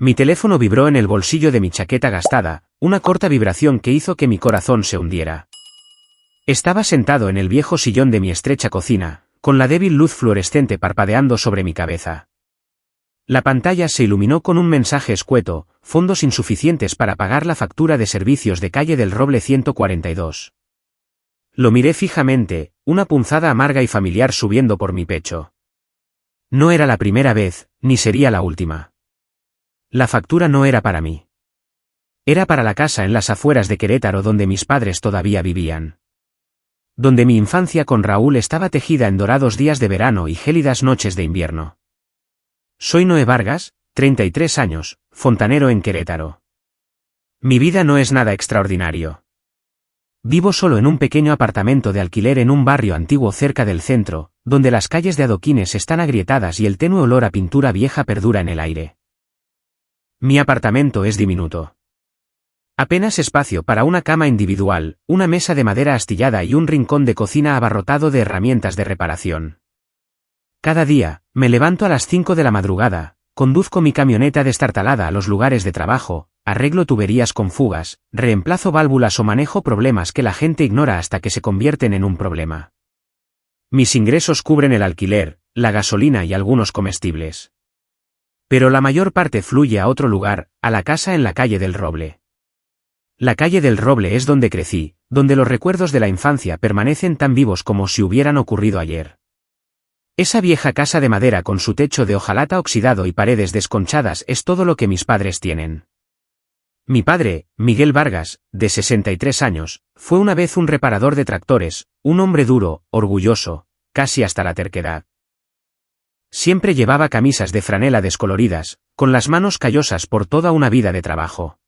Mi teléfono vibró en el bolsillo de mi chaqueta gastada, una corta vibración que hizo que mi corazón se hundiera. Estaba sentado en el viejo sillón de mi estrecha cocina, con la débil luz fluorescente parpadeando sobre mi cabeza. La pantalla se iluminó con un mensaje escueto: fondos insuficientes para pagar la factura de servicios de calle del Roble 142. Lo miré fijamente, una punzada amarga y familiar subiendo por mi pecho. No era la primera vez, ni sería la última. La factura no era para mí. Era para la casa en las afueras de Querétaro donde mis padres todavía vivían. Donde mi infancia con Raúl estaba tejida en dorados días de verano y gélidas noches de invierno. Soy Noé Vargas, 33 años, fontanero en Querétaro. Mi vida no es nada extraordinario. Vivo solo en un pequeño apartamento de alquiler en un barrio antiguo cerca del centro, donde las calles de adoquines están agrietadas y el tenue olor a pintura vieja perdura en el aire. Mi apartamento es diminuto. Apenas espacio para una cama individual, una mesa de madera astillada y un rincón de cocina abarrotado de herramientas de reparación. Cada día, me levanto a las 5 de la madrugada, conduzco mi camioneta destartalada a los lugares de trabajo, arreglo tuberías con fugas, reemplazo válvulas o manejo problemas que la gente ignora hasta que se convierten en un problema. Mis ingresos cubren el alquiler, la gasolina y algunos comestibles. Pero la mayor parte fluye a otro lugar, a la casa en la calle del Roble. La calle del Roble es donde crecí, donde los recuerdos de la infancia permanecen tan vivos como si hubieran ocurrido ayer. Esa vieja casa de madera con su techo de hojalata oxidado y paredes desconchadas es todo lo que mis padres tienen. Mi padre, Miguel Vargas, de 63 años, fue una vez un reparador de tractores, un hombre duro, orgulloso, casi hasta la terquedad. Siempre llevaba camisas de franela descoloridas, con las manos callosas por toda una vida de trabajo.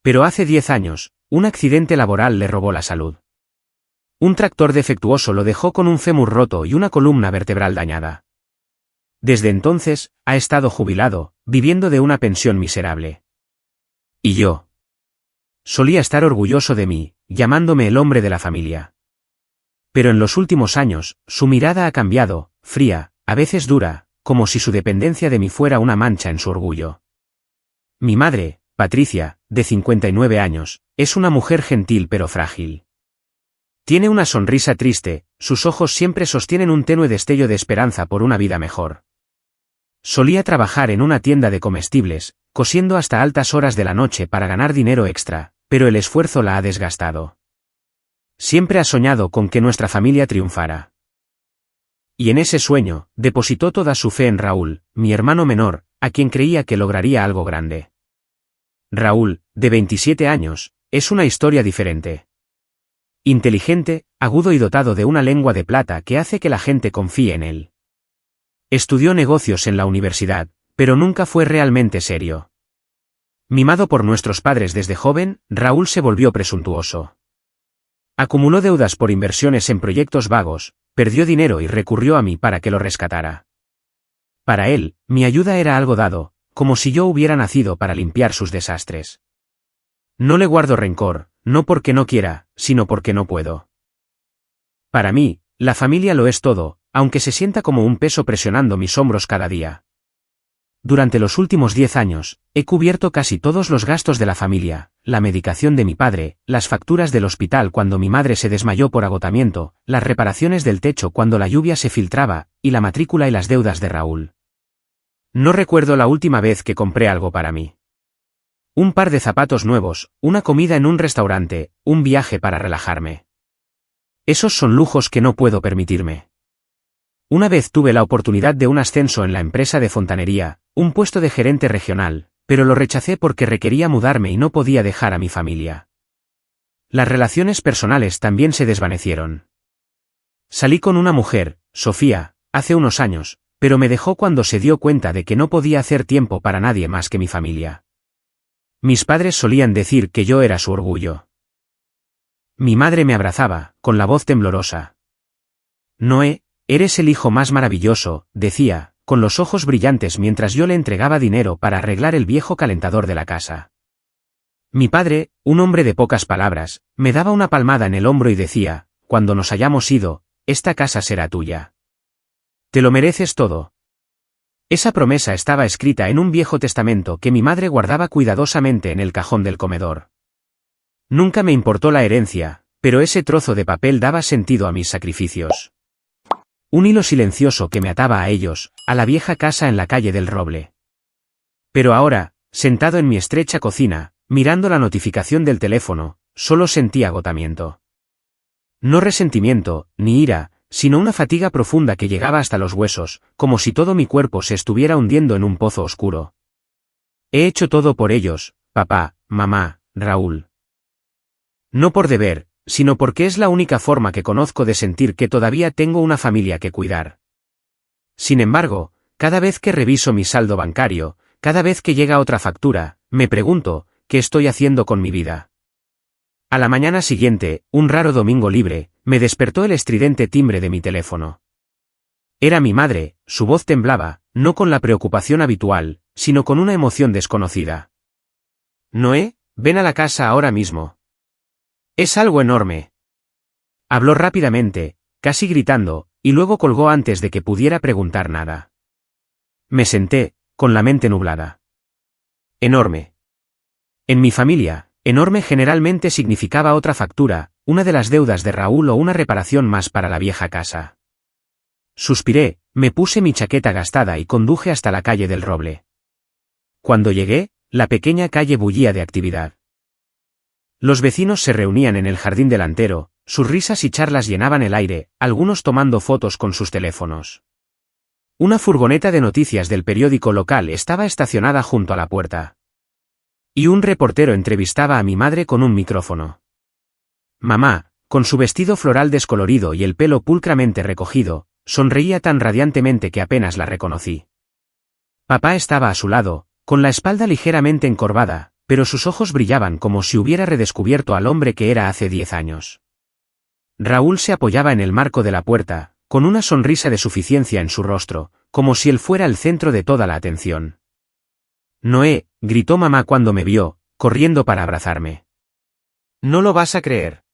Pero hace 10 años, un accidente laboral le robó la salud. Un tractor defectuoso lo dejó con un fémur roto y una columna vertebral dañada. Desde entonces, ha estado jubilado, viviendo de una pensión miserable. Y yo. Solía estar orgulloso de mí, llamándome el hombre de la familia. Pero en los últimos años, su mirada ha cambiado, fría, a veces dura, como si su dependencia de mí fuera una mancha en su orgullo. Mi madre, Patricia, de 59 años, es una mujer gentil pero frágil. Tiene una sonrisa triste, sus ojos siempre sostienen un tenue destello de esperanza por una vida mejor. Solía trabajar en una tienda de comestibles, cosiendo hasta altas horas de la noche para ganar dinero extra, pero el esfuerzo la ha desgastado. Siempre ha soñado con que nuestra familia triunfara. Y en ese sueño, depositó toda su fe en Raúl, mi hermano menor, a quien creía que lograría algo grande. Raúl, de 27 años, es una historia diferente. Inteligente, agudo y dotado de una lengua de plata que hace que la gente confíe en él. Estudió negocios en la universidad, pero nunca fue realmente serio. Mimado por nuestros padres desde joven, Raúl se volvió presuntuoso. Acumuló deudas por inversiones en proyectos vagos, perdió dinero y recurrió a mí para que lo rescatara. Para él, mi ayuda era algo dado, como si yo hubiera nacido para limpiar sus desastres. No le guardo rencor, no porque no quiera, sino porque no puedo. Para mí, la familia lo es todo, aunque se sienta como un peso presionando mis hombros cada día. Durante los últimos 10 años, he cubierto casi todos los gastos de la familia, la medicación de mi padre, las facturas del hospital cuando mi madre se desmayó por agotamiento, las reparaciones del techo cuando la lluvia se filtraba, y la matrícula y las deudas de Raúl. No recuerdo la última vez que compré algo para mí. Un par de zapatos nuevos, una comida en un restaurante, un viaje para relajarme. Esos son lujos que no puedo permitirme. Una vez tuve la oportunidad de un ascenso en la empresa de fontanería, un puesto de gerente regional, pero lo rechacé porque requería mudarme y no podía dejar a mi familia. Las relaciones personales también se desvanecieron. Salí con una mujer, Sofía, hace unos años, pero me dejó cuando se dio cuenta de que no podía hacer tiempo para nadie más que mi familia. Mis padres solían decir que yo era su orgullo. Mi madre me abrazaba, con la voz temblorosa. Noé, eres el hijo más maravilloso, decía, con los ojos brillantes mientras yo le entregaba dinero para arreglar el viejo calentador de la casa. Mi padre, un hombre de pocas palabras, me daba una palmada en el hombro y decía, cuando nos hayamos ido, esta casa será tuya. Te lo mereces todo. Esa promesa estaba escrita en un viejo testamento que mi madre guardaba cuidadosamente en el cajón del comedor. Nunca me importó la herencia, pero ese trozo de papel daba sentido a mis sacrificios. Un hilo silencioso que me ataba a ellos, a la vieja casa en la calle del Roble. Pero ahora, sentado en mi estrecha cocina, mirando la notificación del teléfono, solo sentí agotamiento. No resentimiento, ni ira, sino una fatiga profunda que llegaba hasta los huesos, como si todo mi cuerpo se estuviera hundiendo en un pozo oscuro. He hecho todo por ellos, papá, mamá, Raúl. No por deber, sino porque es la única forma que conozco de sentir que todavía tengo una familia que cuidar. Sin embargo, cada vez que reviso mi saldo bancario, cada vez que llega otra factura, me pregunto, ¿qué estoy haciendo con mi vida? A la mañana siguiente, un raro domingo libre, me despertó el estridente timbre de mi teléfono. Era mi madre, su voz temblaba, no con la preocupación habitual, sino con una emoción desconocida. Noé, ven a la casa ahora mismo. Es algo enorme. Habló rápidamente, casi gritando, y luego colgó antes de que pudiera preguntar nada. Me senté, con la mente nublada. Enorme. En mi familia, enorme generalmente significaba otra factura, una de las deudas de Raúl o una reparación más para la vieja casa. Suspiré, me puse mi chaqueta gastada y conduje hasta la calle del Roble. Cuando llegué, la pequeña calle bullía de actividad. Los vecinos se reunían en el jardín delantero, sus risas y charlas llenaban el aire, algunos tomando fotos con sus teléfonos. Una furgoneta de noticias del periódico local estaba estacionada junto a la puerta. Y un reportero entrevistaba a mi madre con un micrófono. Mamá, con su vestido floral descolorido y el pelo pulcramente recogido, sonreía tan radiantemente que apenas la reconocí. Papá estaba a su lado, con la espalda ligeramente encorvada, pero sus ojos brillaban como si hubiera redescubierto al hombre que era hace 10 años. Raúl se apoyaba en el marco de la puerta, con una sonrisa de suficiencia en su rostro, como si él fuera el centro de toda la atención. Noé, gritó mamá cuando me vio, corriendo para abrazarme. No lo vas a creer.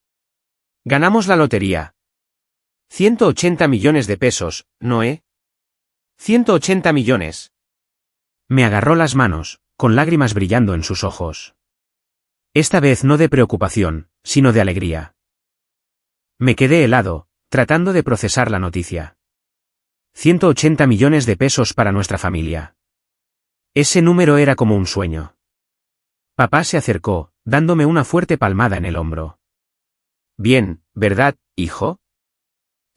Ganamos la lotería. 180 millones de pesos, Noé. 180 millones. Me agarró las manos, con lágrimas brillando en sus ojos. Esta vez no de preocupación, sino de alegría. Me quedé helado, tratando de procesar la noticia. 180 millones de pesos para nuestra familia. Ese número era como un sueño. Papá se acercó, dándome una fuerte palmada en el hombro. Bien, ¿verdad, hijo?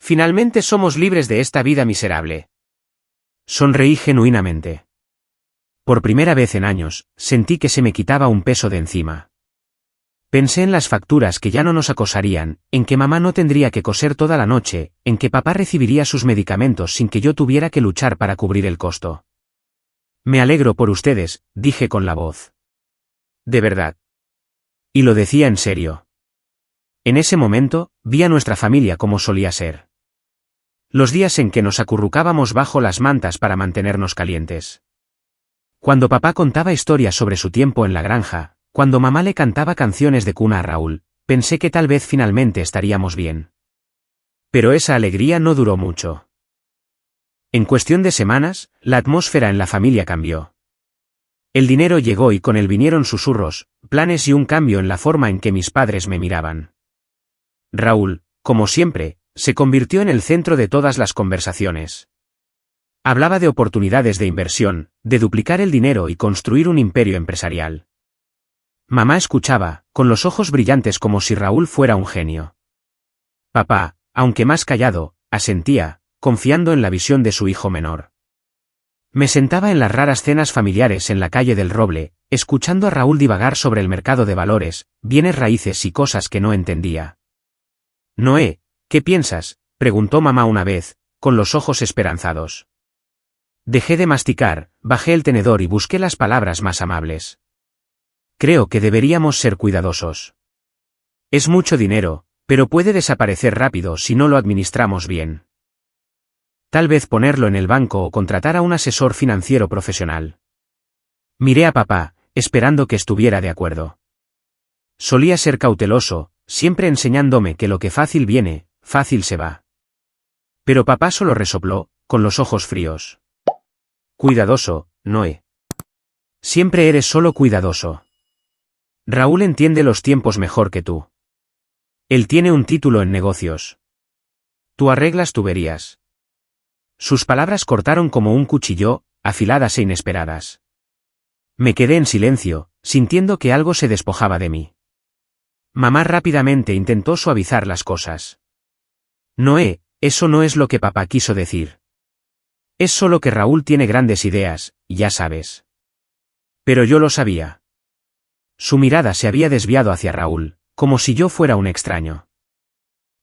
Finalmente somos libres de esta vida miserable. Sonreí genuinamente. Por primera vez en años, sentí que se me quitaba un peso de encima. Pensé en las facturas que ya no nos acosarían, en que mamá no tendría que coser toda la noche, en que papá recibiría sus medicamentos sin que yo tuviera que luchar para cubrir el costo. Me alegro por ustedes, dije con la voz. De verdad. Y lo decía en serio. En ese momento, vi a nuestra familia como solía ser. Los días en que nos acurrucábamos bajo las mantas para mantenernos calientes. Cuando papá contaba historias sobre su tiempo en la granja, cuando mamá le cantaba canciones de cuna a Raúl, pensé que tal vez finalmente estaríamos bien. Pero esa alegría no duró mucho. En cuestión de semanas, la atmósfera en la familia cambió. El dinero llegó y con él vinieron susurros, planes y un cambio en la forma en que mis padres me miraban. Raúl, como siempre, se convirtió en el centro de todas las conversaciones. Hablaba de oportunidades de inversión, de duplicar el dinero y construir un imperio empresarial. Mamá escuchaba, con los ojos brillantes como si Raúl fuera un genio. Papá, aunque más callado, asentía, confiando en la visión de su hijo menor. Me sentaba en las raras cenas familiares en la calle del Roble, escuchando a Raúl divagar sobre el mercado de valores, bienes raíces y cosas que no entendía. Noé, ¿qué piensas?, preguntó mamá una vez, con los ojos esperanzados. Dejé de masticar, bajé el tenedor y busqué las palabras más amables. Creo que deberíamos ser cuidadosos. Es mucho dinero, pero puede desaparecer rápido si no lo administramos bien. Tal vez ponerlo en el banco o contratar a un asesor financiero profesional. Miré a papá, esperando que estuviera de acuerdo. Solía ser cauteloso, siempre enseñándome que lo que fácil viene, fácil se va. Pero papá solo resopló, con los ojos fríos. Cuidadoso, Noé. Siempre eres solo cuidadoso. Raúl entiende los tiempos mejor que tú. Él tiene un título en negocios. Tú arreglas tuberías. Sus palabras cortaron como un cuchillo, afiladas e inesperadas. Me quedé en silencio, sintiendo que algo se despojaba de mí. Mamá rápidamente intentó suavizar las cosas. Noé, eso no es lo que papá quiso decir. Es solo que Raúl tiene grandes ideas, ya sabes. Pero yo lo sabía. Su mirada se había desviado hacia Raúl, como si yo fuera un extraño.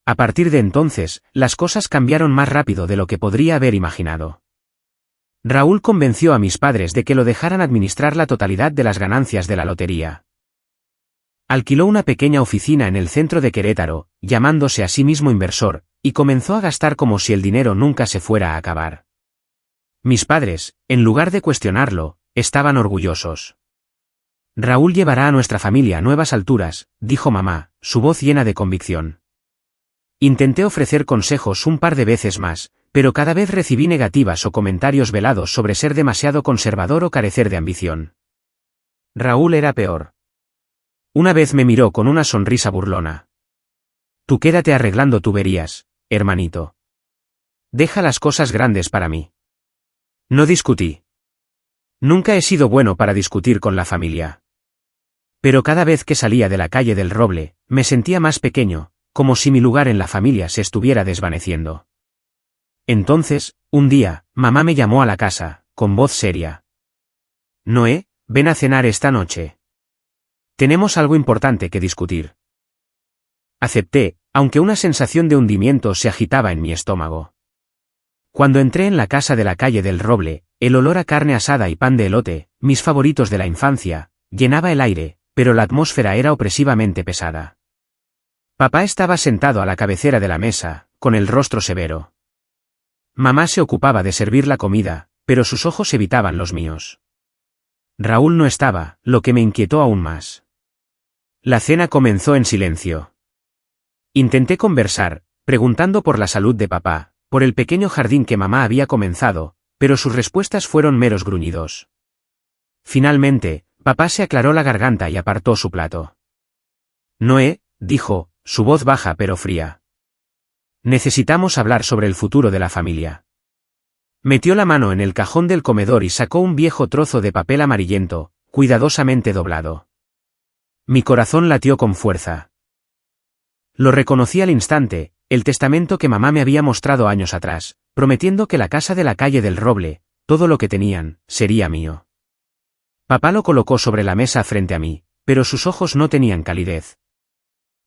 A partir de entonces, las cosas cambiaron más rápido de lo que podría haber imaginado. Raúl convenció a mis padres de que lo dejaran administrar la totalidad de las ganancias de la lotería. Alquiló una pequeña oficina en el centro de Querétaro, llamándose a sí mismo inversor, y comenzó a gastar como si el dinero nunca se fuera a acabar. Mis padres, en lugar de cuestionarlo, estaban orgullosos. Raúl llevará a nuestra familia a nuevas alturas, dijo mamá, su voz llena de convicción. Intenté ofrecer consejos un par de veces más, pero cada vez recibí negativas o comentarios velados sobre ser demasiado conservador o carecer de ambición. Raúl era peor. Una vez me miró con una sonrisa burlona. Tú quédate arreglando tuberías, hermanito. Deja las cosas grandes para mí. No discutí. Nunca he sido bueno para discutir con la familia. Pero cada vez que salía de la calle del Roble, me sentía más pequeño, como si mi lugar en la familia se estuviera desvaneciendo. Entonces, un día, mamá me llamó a la casa, con voz seria. Noé, ven a cenar esta noche. Tenemos algo importante que discutir. Acepté, aunque una sensación de hundimiento se agitaba en mi estómago. Cuando entré en la casa de la calle del Roble, el olor a carne asada y pan de elote, mis favoritos de la infancia, llenaba el aire, pero la atmósfera era opresivamente pesada. Papá estaba sentado a la cabecera de la mesa, con el rostro severo. Mamá se ocupaba de servir la comida, pero sus ojos evitaban los míos. Raúl no estaba, lo que me inquietó aún más. La cena comenzó en silencio. Intenté conversar, preguntando por la salud de papá, por el pequeño jardín que mamá había comenzado, pero sus respuestas fueron meros gruñidos. Finalmente, papá se aclaró la garganta y apartó su plato. Noé, dijo, su voz baja pero fría. Necesitamos hablar sobre el futuro de la familia. Metió la mano en el cajón del comedor y sacó un viejo trozo de papel amarillento, cuidadosamente doblado. Mi corazón latió con fuerza. Lo reconocí al instante, el testamento que mamá me había mostrado años atrás, prometiendo que la casa de la calle del Roble, todo lo que tenían, sería mío. Papá lo colocó sobre la mesa frente a mí, pero sus ojos no tenían calidez.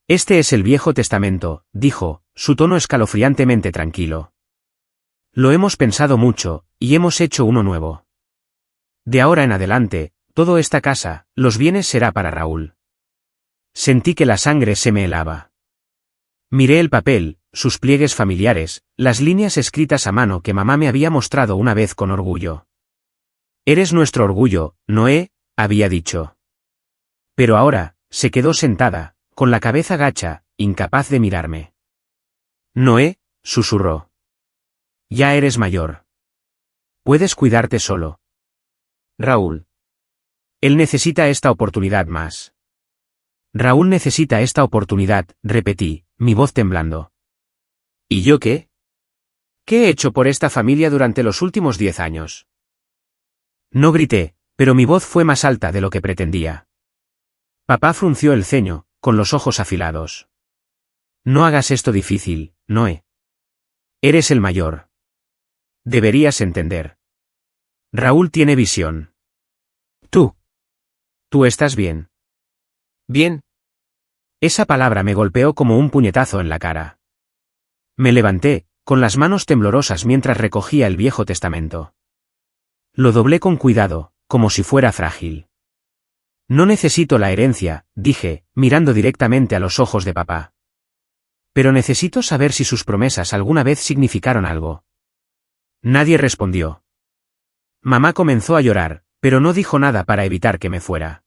Este es el viejo testamento, dijo, su tono escalofriantemente tranquilo. Lo hemos pensado mucho, y hemos hecho uno nuevo. De ahora en adelante, toda esta casa, los bienes será para Raúl. Sentí que la sangre se me helaba. Miré el papel, sus pliegues familiares, las líneas escritas a mano que mamá me había mostrado una vez con orgullo. Eres nuestro orgullo, Noé, había dicho. Pero ahora, se quedó sentada, con la cabeza gacha, incapaz de mirarme. Noé, susurró. Ya eres mayor. Puedes cuidarte solo. Raúl. Él necesita esta oportunidad más. Raúl necesita esta oportunidad, repetí, mi voz temblando. ¿Y yo qué? ¿Qué he hecho por esta familia durante los últimos 10 años? No grité, pero mi voz fue más alta de lo que pretendía. Papá frunció el ceño, con los ojos afilados. No hagas esto difícil, Noé. Eres el mayor. Deberías entender. Raúl tiene visión. Tú. Tú estás bien. Bien. Esa palabra me golpeó como un puñetazo en la cara. Me levanté, con las manos temblorosas mientras recogía el Viejo Testamento. Lo doblé con cuidado, como si fuera frágil. No necesito la herencia, dije, mirando directamente a los ojos de papá. Pero necesito saber si sus promesas alguna vez significaron algo. Nadie respondió. Mamá comenzó a llorar, pero no dijo nada para evitar que me fuera.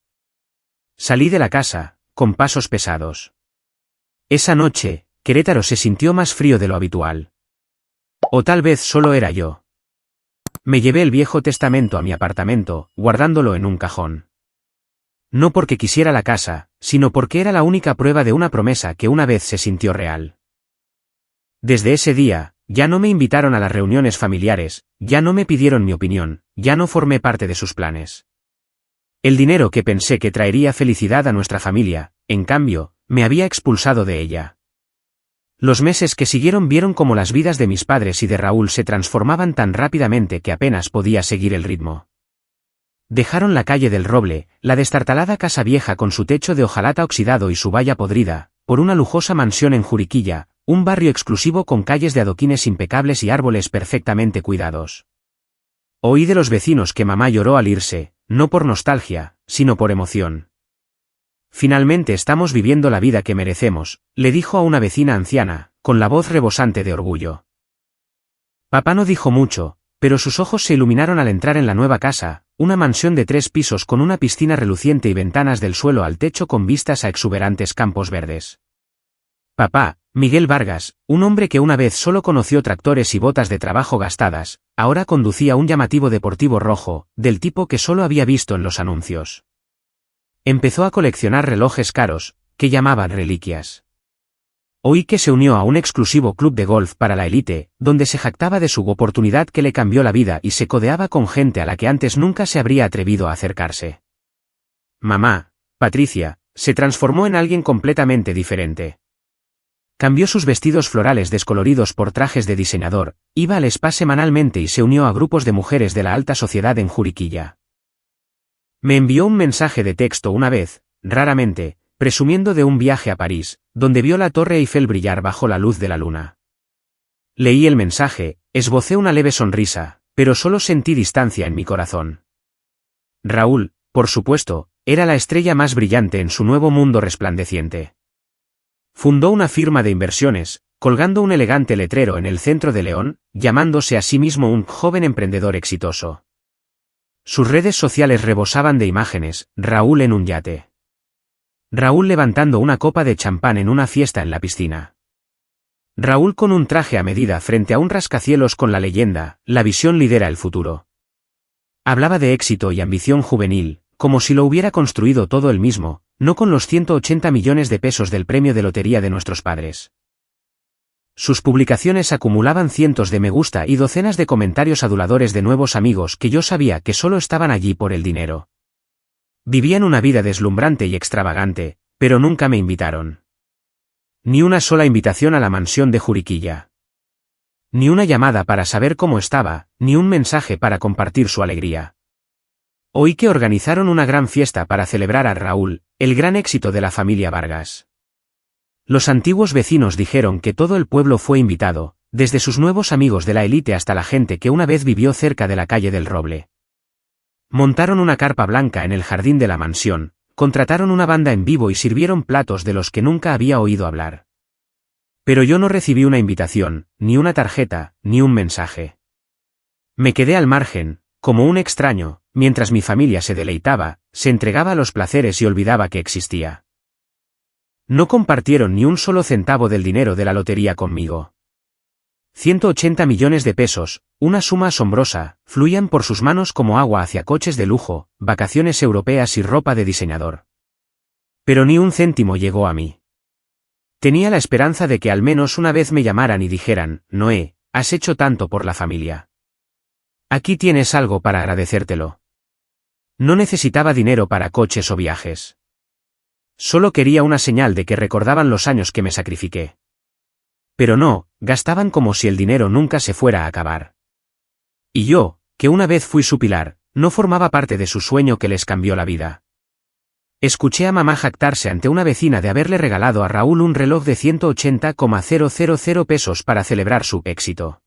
Salí de la casa, con pasos pesados. Esa noche, Querétaro se sintió más frío de lo habitual. O tal vez solo era yo. Me llevé el Viejo Testamento a mi apartamento, guardándolo en un cajón. No porque quisiera la casa, sino porque era la única prueba de una promesa que una vez se sintió real. Desde ese día, ya no me invitaron a las reuniones familiares, ya no me pidieron mi opinión, ya no formé parte de sus planes. El dinero que pensé que traería felicidad a nuestra familia, en cambio, me había expulsado de ella. Los meses que siguieron vieron cómo las vidas de mis padres y de Raúl se transformaban tan rápidamente que apenas podía seguir el ritmo. Dejaron la calle del Roble, la destartalada casa vieja con su techo de hojalata oxidado y su valla podrida, por una lujosa mansión en Juriquilla, un barrio exclusivo con calles de adoquines impecables y árboles perfectamente cuidados. Oí de los vecinos que mamá lloró al irse, no por nostalgia, sino por emoción. Finalmente estamos viviendo la vida que merecemos, le dijo a una vecina anciana, con la voz rebosante de orgullo. Papá no dijo mucho, pero sus ojos se iluminaron al entrar en la nueva casa, una mansión de 3 pisos con una piscina reluciente y ventanas del suelo al techo con vistas a exuberantes campos verdes. Papá, Miguel Vargas, un hombre que una vez solo conoció tractores y botas de trabajo gastadas, ahora conducía un llamativo deportivo rojo, del tipo que solo había visto en los anuncios. Empezó a coleccionar relojes caros, que llamaban reliquias. Oí que se unió a un exclusivo club de golf para la élite, donde se jactaba de su oportunidad que le cambió la vida y se codeaba con gente a la que antes nunca se habría atrevido a acercarse. Mamá, Patricia, se transformó en alguien completamente diferente. Cambió sus vestidos florales descoloridos por trajes de diseñador, iba al spa semanalmente y se unió a grupos de mujeres de la alta sociedad en Juriquilla. Me envió un mensaje de texto una vez, raramente, presumiendo de un viaje a París, donde vio la Torre Eiffel brillar bajo la luz de la luna. Leí el mensaje, esbocé una leve sonrisa, pero solo sentí distancia en mi corazón. Raúl, por supuesto, era la estrella más brillante en su nuevo mundo resplandeciente. Fundó una firma de inversiones, colgando un elegante letrero en el centro de León, llamándose a sí mismo un joven emprendedor exitoso. Sus redes sociales rebosaban de imágenes, Raúl en un yate. Raúl levantando una copa de champán en una fiesta en la piscina. Raúl con un traje a medida frente a un rascacielos con la leyenda, la visión lidera el futuro. Hablaba de éxito y ambición juvenil, como si lo hubiera construido todo él mismo, no con los 180 millones de pesos del premio de lotería de nuestros padres. Sus publicaciones acumulaban cientos de me gusta y docenas de comentarios aduladores de nuevos amigos que yo sabía que solo estaban allí por el dinero. Vivían una vida deslumbrante y extravagante, pero nunca me invitaron. Ni una sola invitación a la mansión de Juriquilla. Ni una llamada para saber cómo estaba, ni un mensaje para compartir su alegría. Oí que organizaron una gran fiesta para celebrar a Raúl, el gran éxito de la familia Vargas. Los antiguos vecinos dijeron que todo el pueblo fue invitado, desde sus nuevos amigos de la élite hasta la gente que una vez vivió cerca de la calle del Roble. Montaron una carpa blanca en el jardín de la mansión, contrataron una banda en vivo y sirvieron platos de los que nunca había oído hablar. Pero yo no recibí una invitación, ni una tarjeta, ni un mensaje. Me quedé al margen, como un extraño, mientras mi familia se deleitaba, se entregaba a los placeres y olvidaba que existía. No compartieron ni un solo centavo del dinero de la lotería conmigo. 180 millones de pesos, una suma asombrosa, fluían por sus manos como agua hacia coches de lujo, vacaciones europeas y ropa de diseñador. Pero ni un céntimo llegó a mí. Tenía la esperanza de que al menos una vez me llamaran y dijeran, Noé, has hecho tanto por la familia. Aquí tienes algo para agradecértelo. No necesitaba dinero para coches o viajes. Solo quería una señal de que recordaban los años que me sacrifiqué. Pero no, gastaban como si el dinero nunca se fuera a acabar. Y yo, que una vez fui su pilar, no formaba parte de su sueño que les cambió la vida. Escuché a mamá jactarse ante una vecina de haberle regalado a Raúl un reloj de 180,000 pesos para celebrar su éxito.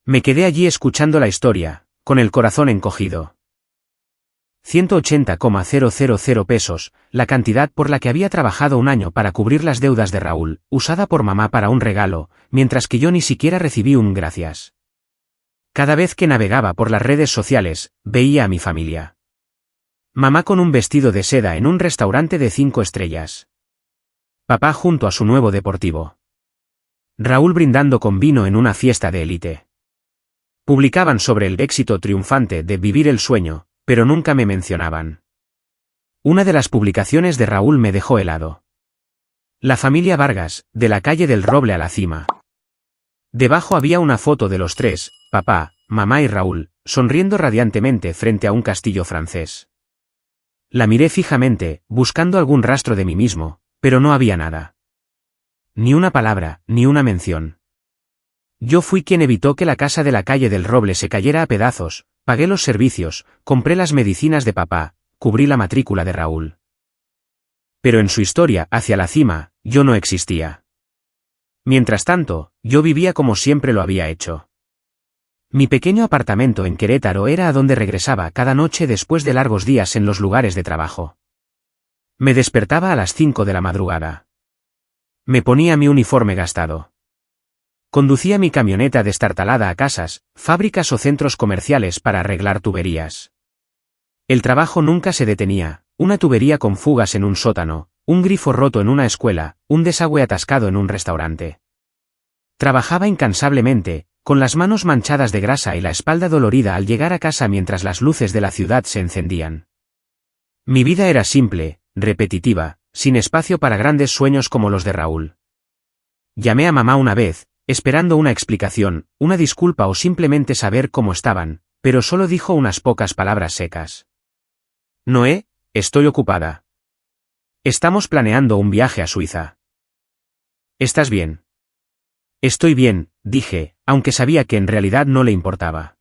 Me quedé allí escuchando la historia, con el corazón encogido. 180,000 pesos, la cantidad por la que había trabajado un año para cubrir las deudas de Raúl, usada por mamá para un regalo, mientras que yo ni siquiera recibí un gracias. Cada vez que navegaba por las redes sociales, veía a mi familia. Mamá con un vestido de seda en un restaurante de 5 estrellas. Papá junto a su nuevo deportivo. Raúl brindando con vino en una fiesta de élite. Publicaban sobre el éxito triunfante de Vivir el sueño, pero nunca me mencionaban. Una de las publicaciones de Raúl me dejó helado. La familia Vargas, de la calle del Roble a la cima. Debajo había una foto de los tres, papá, mamá y Raúl, sonriendo radiantemente frente a un castillo francés. La miré fijamente, buscando algún rastro de mí mismo, pero no había nada. Ni una palabra, ni una mención. Yo fui quien evitó que la casa de la calle del Roble se cayera a pedazos, pagué los servicios, compré las medicinas de papá, cubrí la matrícula de Raúl. Pero en su historia, hacia la cima, yo no existía. Mientras tanto, yo vivía como siempre lo había hecho. Mi pequeño apartamento en Querétaro era a donde regresaba cada noche después de largos días en los lugares de trabajo. Me despertaba a las 5 de la madrugada. Me ponía mi uniforme gastado. Conducía mi camioneta destartalada a casas, fábricas o centros comerciales para arreglar tuberías. El trabajo nunca se detenía, una tubería con fugas en un sótano, un grifo roto en una escuela, un desagüe atascado en un restaurante. Trabajaba incansablemente, con las manos manchadas de grasa y la espalda dolorida al llegar a casa mientras las luces de la ciudad se encendían. Mi vida era simple, repetitiva, sin espacio para grandes sueños como los de Raúl. Llamé a mamá una vez, esperando una explicación, una disculpa o simplemente saber cómo estaban, pero solo dijo unas pocas palabras secas. Noé, estoy ocupada. Estamos planeando un viaje a Suiza. ¿Estás bien? Estoy bien, dije, aunque sabía que en realidad no le importaba.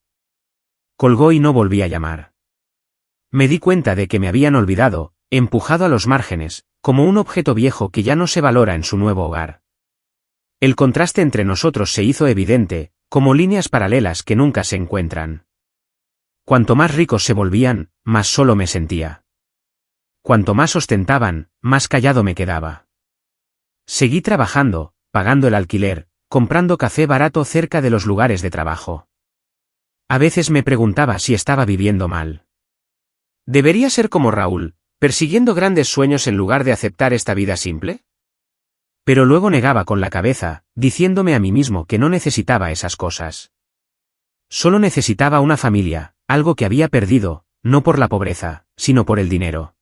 Colgó y no volví a llamar. Me di cuenta de que me habían olvidado, empujado a los márgenes, como un objeto viejo que ya no se valora en su nuevo hogar. El contraste entre nosotros se hizo evidente, como líneas paralelas que nunca se encuentran. Cuanto más ricos se volvían, más solo me sentía. Cuanto más ostentaban, más callado me quedaba. Seguí trabajando, pagando el alquiler, comprando café barato cerca de los lugares de trabajo. A veces me preguntaba si estaba viviendo mal. ¿Debería ser como Raúl, persiguiendo grandes sueños en lugar de aceptar esta vida simple? Pero luego negaba con la cabeza, diciéndome a mí mismo que no necesitaba esas cosas. Solo necesitaba una familia, algo que había perdido, no por la pobreza, sino por el dinero.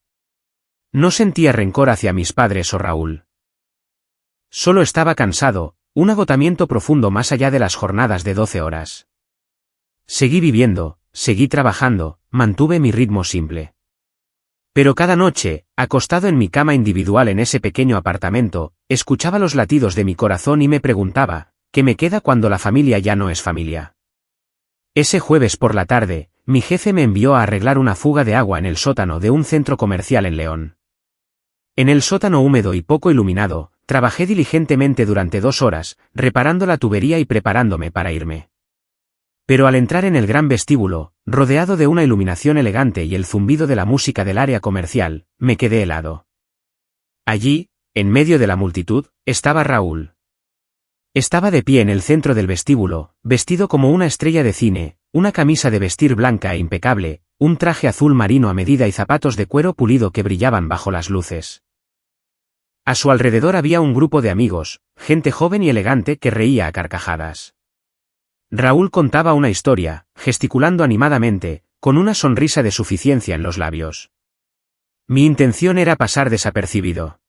No sentía rencor hacia mis padres o Raúl. Solo estaba cansado, un agotamiento profundo más allá de las jornadas de 12 horas. Seguí viviendo, seguí trabajando, mantuve mi ritmo simple. Pero cada noche, acostado en mi cama individual en ese pequeño apartamento, escuchaba los latidos de mi corazón y me preguntaba, ¿qué me queda cuando la familia ya no es familia? Ese jueves por la tarde, mi jefe me envió a arreglar una fuga de agua en el sótano de un centro comercial en León. En el sótano húmedo y poco iluminado, trabajé diligentemente durante 2 horas, reparando la tubería y preparándome para irme. Pero al entrar en el gran vestíbulo, rodeado de una iluminación elegante y el zumbido de la música del área comercial, me quedé helado. Allí, en medio de la multitud, estaba Raúl. Estaba de pie en el centro del vestíbulo, vestido como una estrella de cine, una camisa de vestir blanca e impecable, un traje azul marino a medida y zapatos de cuero pulido que brillaban bajo las luces. A su alrededor había un grupo de amigos, gente joven y elegante que reía a carcajadas. Raúl contaba una historia, gesticulando animadamente, con una sonrisa de suficiencia en los labios. Mi intención era pasar desapercibido.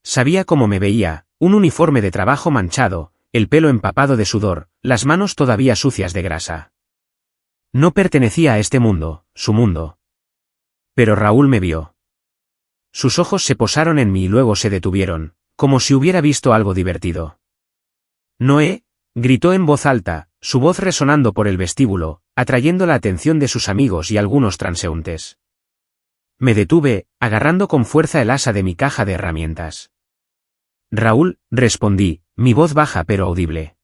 Sabía cómo me veía, un uniforme de trabajo manchado, el pelo empapado de sudor, las manos todavía sucias de grasa. No pertenecía a este mundo, su mundo. Pero Raúl me vio. Sus ojos se posaron en mí y luego se detuvieron, como si hubiera visto algo divertido. Noé, gritó en voz alta, su voz resonando por el vestíbulo, atrayendo la atención de sus amigos y algunos transeúntes. Me detuve, agarrando con fuerza el asa de mi caja de herramientas. Raúl, respondí, mi voz baja pero audible.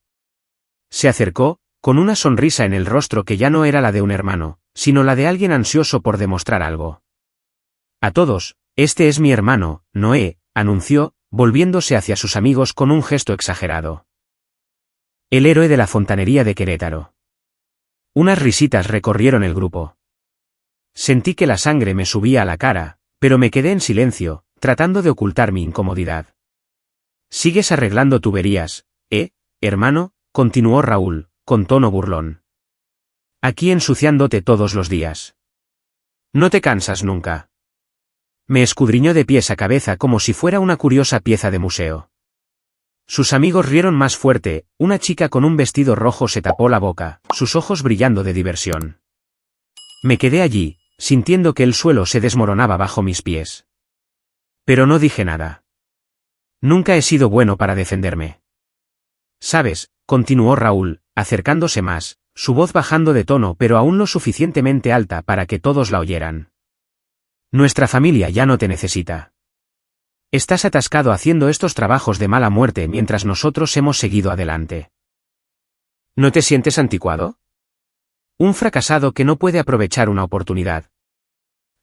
Se acercó, con una sonrisa en el rostro que ya no era la de un hermano, sino la de alguien ansioso por demostrar algo. A todos, este es mi hermano, Noé, anunció, volviéndose hacia sus amigos con un gesto exagerado. El héroe de la fontanería de Querétaro. Unas risitas recorrieron el grupo. Sentí que la sangre me subía a la cara, pero me quedé en silencio, tratando de ocultar mi incomodidad. ¿Sigues arreglando tuberías, hermano?, continuó Raúl, con tono burlón. Aquí ensuciándote todos los días. No te cansas nunca. Me escudriñó de pies a cabeza como si fuera una curiosa pieza de museo. Sus amigos rieron más fuerte, una chica con un vestido rojo se tapó la boca, sus ojos brillando de diversión. Me quedé allí, sintiendo que el suelo se desmoronaba bajo mis pies. Pero no dije nada. Nunca he sido bueno para defenderme. ¿Sabes?, continuó Raúl, acercándose más, su voz bajando de tono pero aún lo suficientemente alta para que todos la oyeran. Nuestra familia ya no te necesita. Estás atascado haciendo estos trabajos de mala muerte mientras nosotros hemos seguido adelante. ¿No te sientes anticuado? Un fracasado que no puede aprovechar una oportunidad.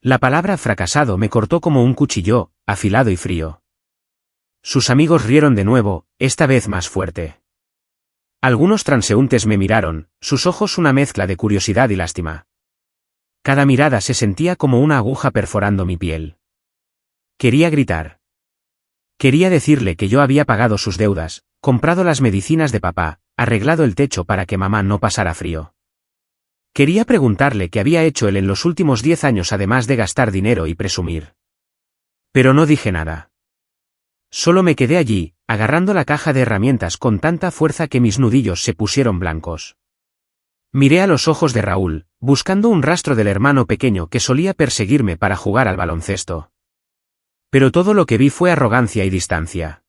La palabra fracasado me cortó como un cuchillo, afilado y frío. Sus amigos rieron de nuevo, esta vez más fuerte. Algunos transeúntes me miraron, sus ojos una mezcla de curiosidad y lástima. Cada mirada se sentía como una aguja perforando mi piel. Quería gritar. Quería decirle que yo había pagado sus deudas, comprado las medicinas de papá, arreglado el techo para que mamá no pasara frío. Quería preguntarle qué había hecho él en los últimos 10 años además de gastar dinero y presumir. Pero no dije nada. Solo me quedé allí, agarrando la caja de herramientas con tanta fuerza que mis nudillos se pusieron blancos. Miré a los ojos de Raúl, buscando un rastro del hermano pequeño que solía perseguirme para jugar al baloncesto. Pero todo lo que vi fue arrogancia y distancia.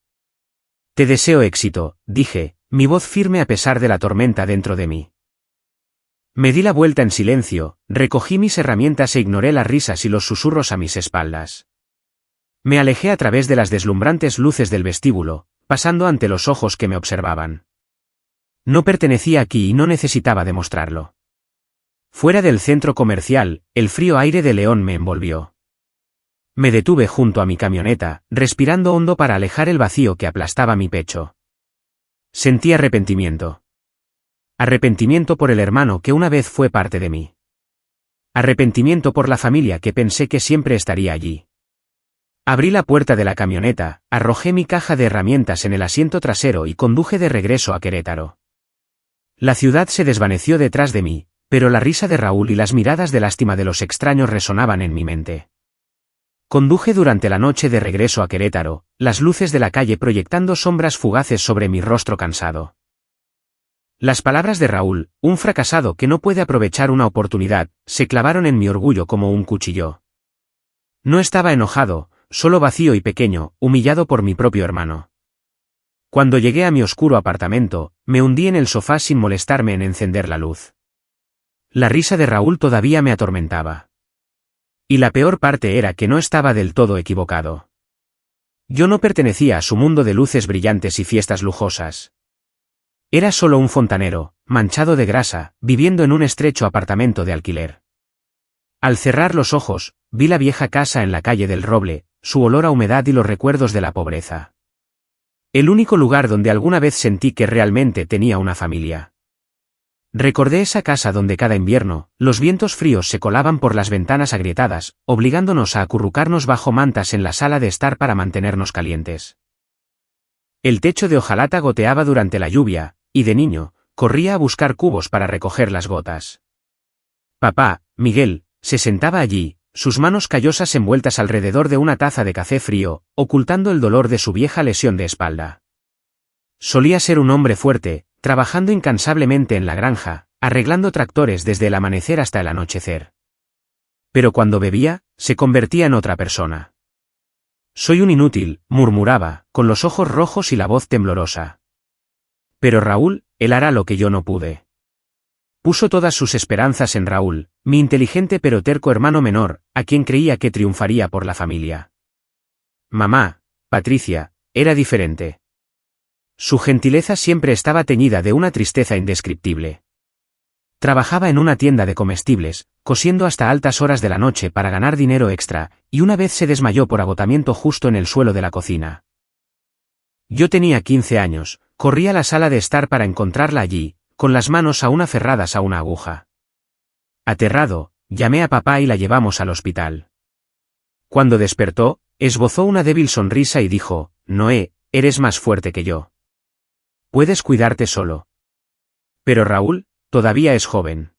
Te deseo éxito, dije, mi voz firme a pesar de la tormenta dentro de mí. Me di la vuelta en silencio, recogí mis herramientas e ignoré las risas y los susurros a mis espaldas. Me alejé a través de las deslumbrantes luces del vestíbulo, pasando ante los ojos que me observaban. No pertenecía aquí y no necesitaba demostrarlo. Fuera del centro comercial, el frío aire de León me envolvió. Me detuve junto a mi camioneta, respirando hondo para alejar el vacío que aplastaba mi pecho. Sentí arrepentimiento. Arrepentimiento por el hermano que una vez fue parte de mí. Arrepentimiento por la familia que pensé que siempre estaría allí. Abrí la puerta de la camioneta, arrojé mi caja de herramientas en el asiento trasero y conduje de regreso a Querétaro. La ciudad se desvaneció detrás de mí, pero la risa de Raúl y las miradas de lástima de los extraños resonaban en mi mente. Conduje durante la noche de regreso a Querétaro, las luces de la calle proyectando sombras fugaces sobre mi rostro cansado. Las palabras de Raúl, un fracasado que no puede aprovechar una oportunidad, se clavaron en mi orgullo como un cuchillo. No estaba enojado, solo vacío y pequeño, humillado por mi propio hermano. Cuando llegué a mi oscuro apartamento, me hundí en el sofá sin molestarme en encender la luz. La risa de Raúl todavía me atormentaba. Y la peor parte era que no estaba del todo equivocado. Yo no pertenecía a su mundo de luces brillantes y fiestas lujosas. Era solo un fontanero, manchado de grasa, viviendo en un estrecho apartamento de alquiler. Al cerrar los ojos, vi la vieja casa en la calle del Roble, su olor a humedad y los recuerdos de la pobreza. El único lugar donde alguna vez sentí que realmente tenía una familia. Recordé esa casa donde cada invierno, los vientos fríos se colaban por las ventanas agrietadas, obligándonos a acurrucarnos bajo mantas en la sala de estar para mantenernos calientes. El techo de hojalata goteaba durante la lluvia, y de niño, corría a buscar cubos para recoger las gotas. Papá, Miguel, se sentaba allí, sus manos callosas envueltas alrededor de una taza de café frío, ocultando el dolor de su vieja lesión de espalda. Solía ser un hombre fuerte, trabajando incansablemente en la granja, arreglando tractores desde el amanecer hasta el anochecer. Pero cuando bebía, se convertía en otra persona. Soy un inútil, murmuraba, con los ojos rojos y la voz temblorosa. Pero Raúl, él hará lo que yo no pude. Puso todas sus esperanzas en Raúl, mi inteligente pero terco hermano menor, a quien creía que triunfaría por la familia. Mamá, Patricia, era diferente. Su gentileza siempre estaba teñida de una tristeza indescriptible. Trabajaba en una tienda de comestibles, cosiendo hasta altas horas de la noche para ganar dinero extra, y una vez se desmayó por agotamiento justo en el suelo de la cocina. Yo tenía 15 años, corrí a la sala de estar para encontrarla allí, con las manos aún aferradas a una aguja. Aterrado, llamé a papá y la llevamos al hospital. Cuando despertó, esbozó una débil sonrisa y dijo, Noé, eres más fuerte que yo. Puedes cuidarte solo. Pero Raúl, todavía es joven.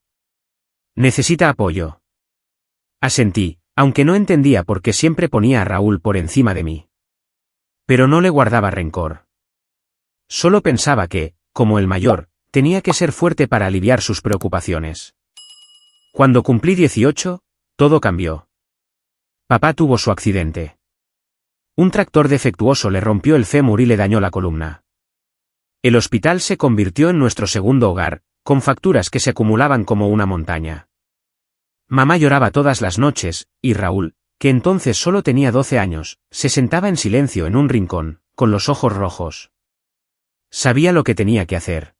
Necesita apoyo. Asentí, aunque no entendía por qué siempre ponía a Raúl por encima de mí. Pero no le guardaba rencor. Solo pensaba que, como el mayor, tenía que ser fuerte para aliviar sus preocupaciones. Cuando cumplí 18, todo cambió. Papá tuvo su accidente. Un tractor defectuoso le rompió el fémur y le dañó la columna. El hospital se convirtió en nuestro segundo hogar, con facturas que se acumulaban como una montaña. Mamá lloraba todas las noches, y Raúl, que entonces solo tenía 12 años, se sentaba en silencio en un rincón, con los ojos rojos. Sabía lo que tenía que hacer.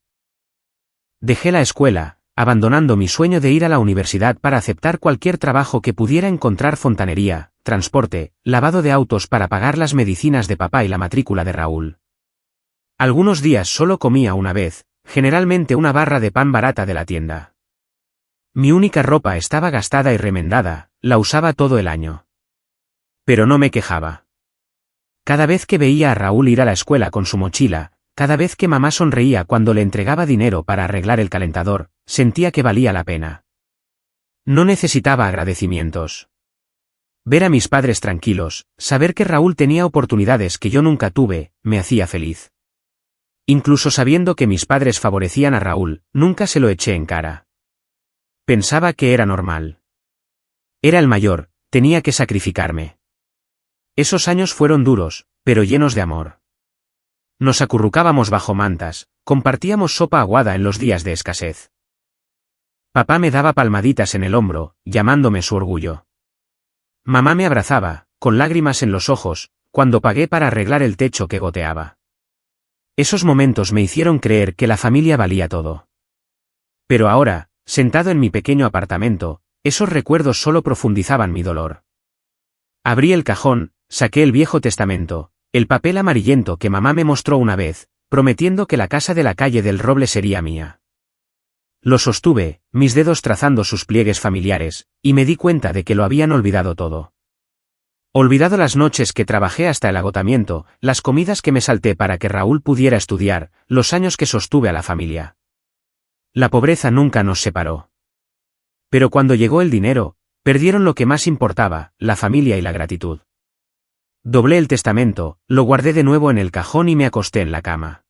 Dejé la escuela, abandonando mi sueño de ir a la universidad para aceptar cualquier trabajo que pudiera encontrar: fontanería, transporte, lavado de autos para pagar las medicinas de papá y la matrícula de Raúl. Algunos días solo comía una vez, generalmente una barra de pan barata de la tienda. Mi única ropa estaba gastada y remendada, la usaba todo el año. Pero no me quejaba. Cada vez que veía a Raúl ir a la escuela con su mochila, cada vez que mamá sonreía cuando le entregaba dinero para arreglar el calentador, sentía que valía la pena. No necesitaba agradecimientos. Ver a mis padres tranquilos, saber que Raúl tenía oportunidades que yo nunca tuve, me hacía feliz. Incluso sabiendo que mis padres favorecían a Raúl, nunca se lo eché en cara. Pensaba que era normal. Era el mayor, tenía que sacrificarme. Esos años fueron duros, pero llenos de amor. Nos acurrucábamos bajo mantas, compartíamos sopa aguada en los días de escasez. Papá me daba palmaditas en el hombro, llamándome su orgullo. Mamá me abrazaba, con lágrimas en los ojos, cuando pagué para arreglar el techo que goteaba. Esos momentos me hicieron creer que la familia valía todo. Pero ahora, sentado en mi pequeño apartamento, esos recuerdos solo profundizaban mi dolor. Abrí el cajón, saqué el Viejo Testamento, el papel amarillento que mamá me mostró una vez, prometiendo que la casa de la calle del Roble sería mía. Lo sostuve, mis dedos trazando sus pliegues familiares, y me di cuenta de que lo habían olvidado todo. Olvidado las noches que trabajé hasta el agotamiento, las comidas que me salté para que Raúl pudiera estudiar, los años que sostuve a la familia. La pobreza nunca nos separó. Pero cuando llegó el dinero, perdieron lo que más importaba, la familia y la gratitud. Doblé el testamento, lo guardé de nuevo en el cajón y me acosté en la cama.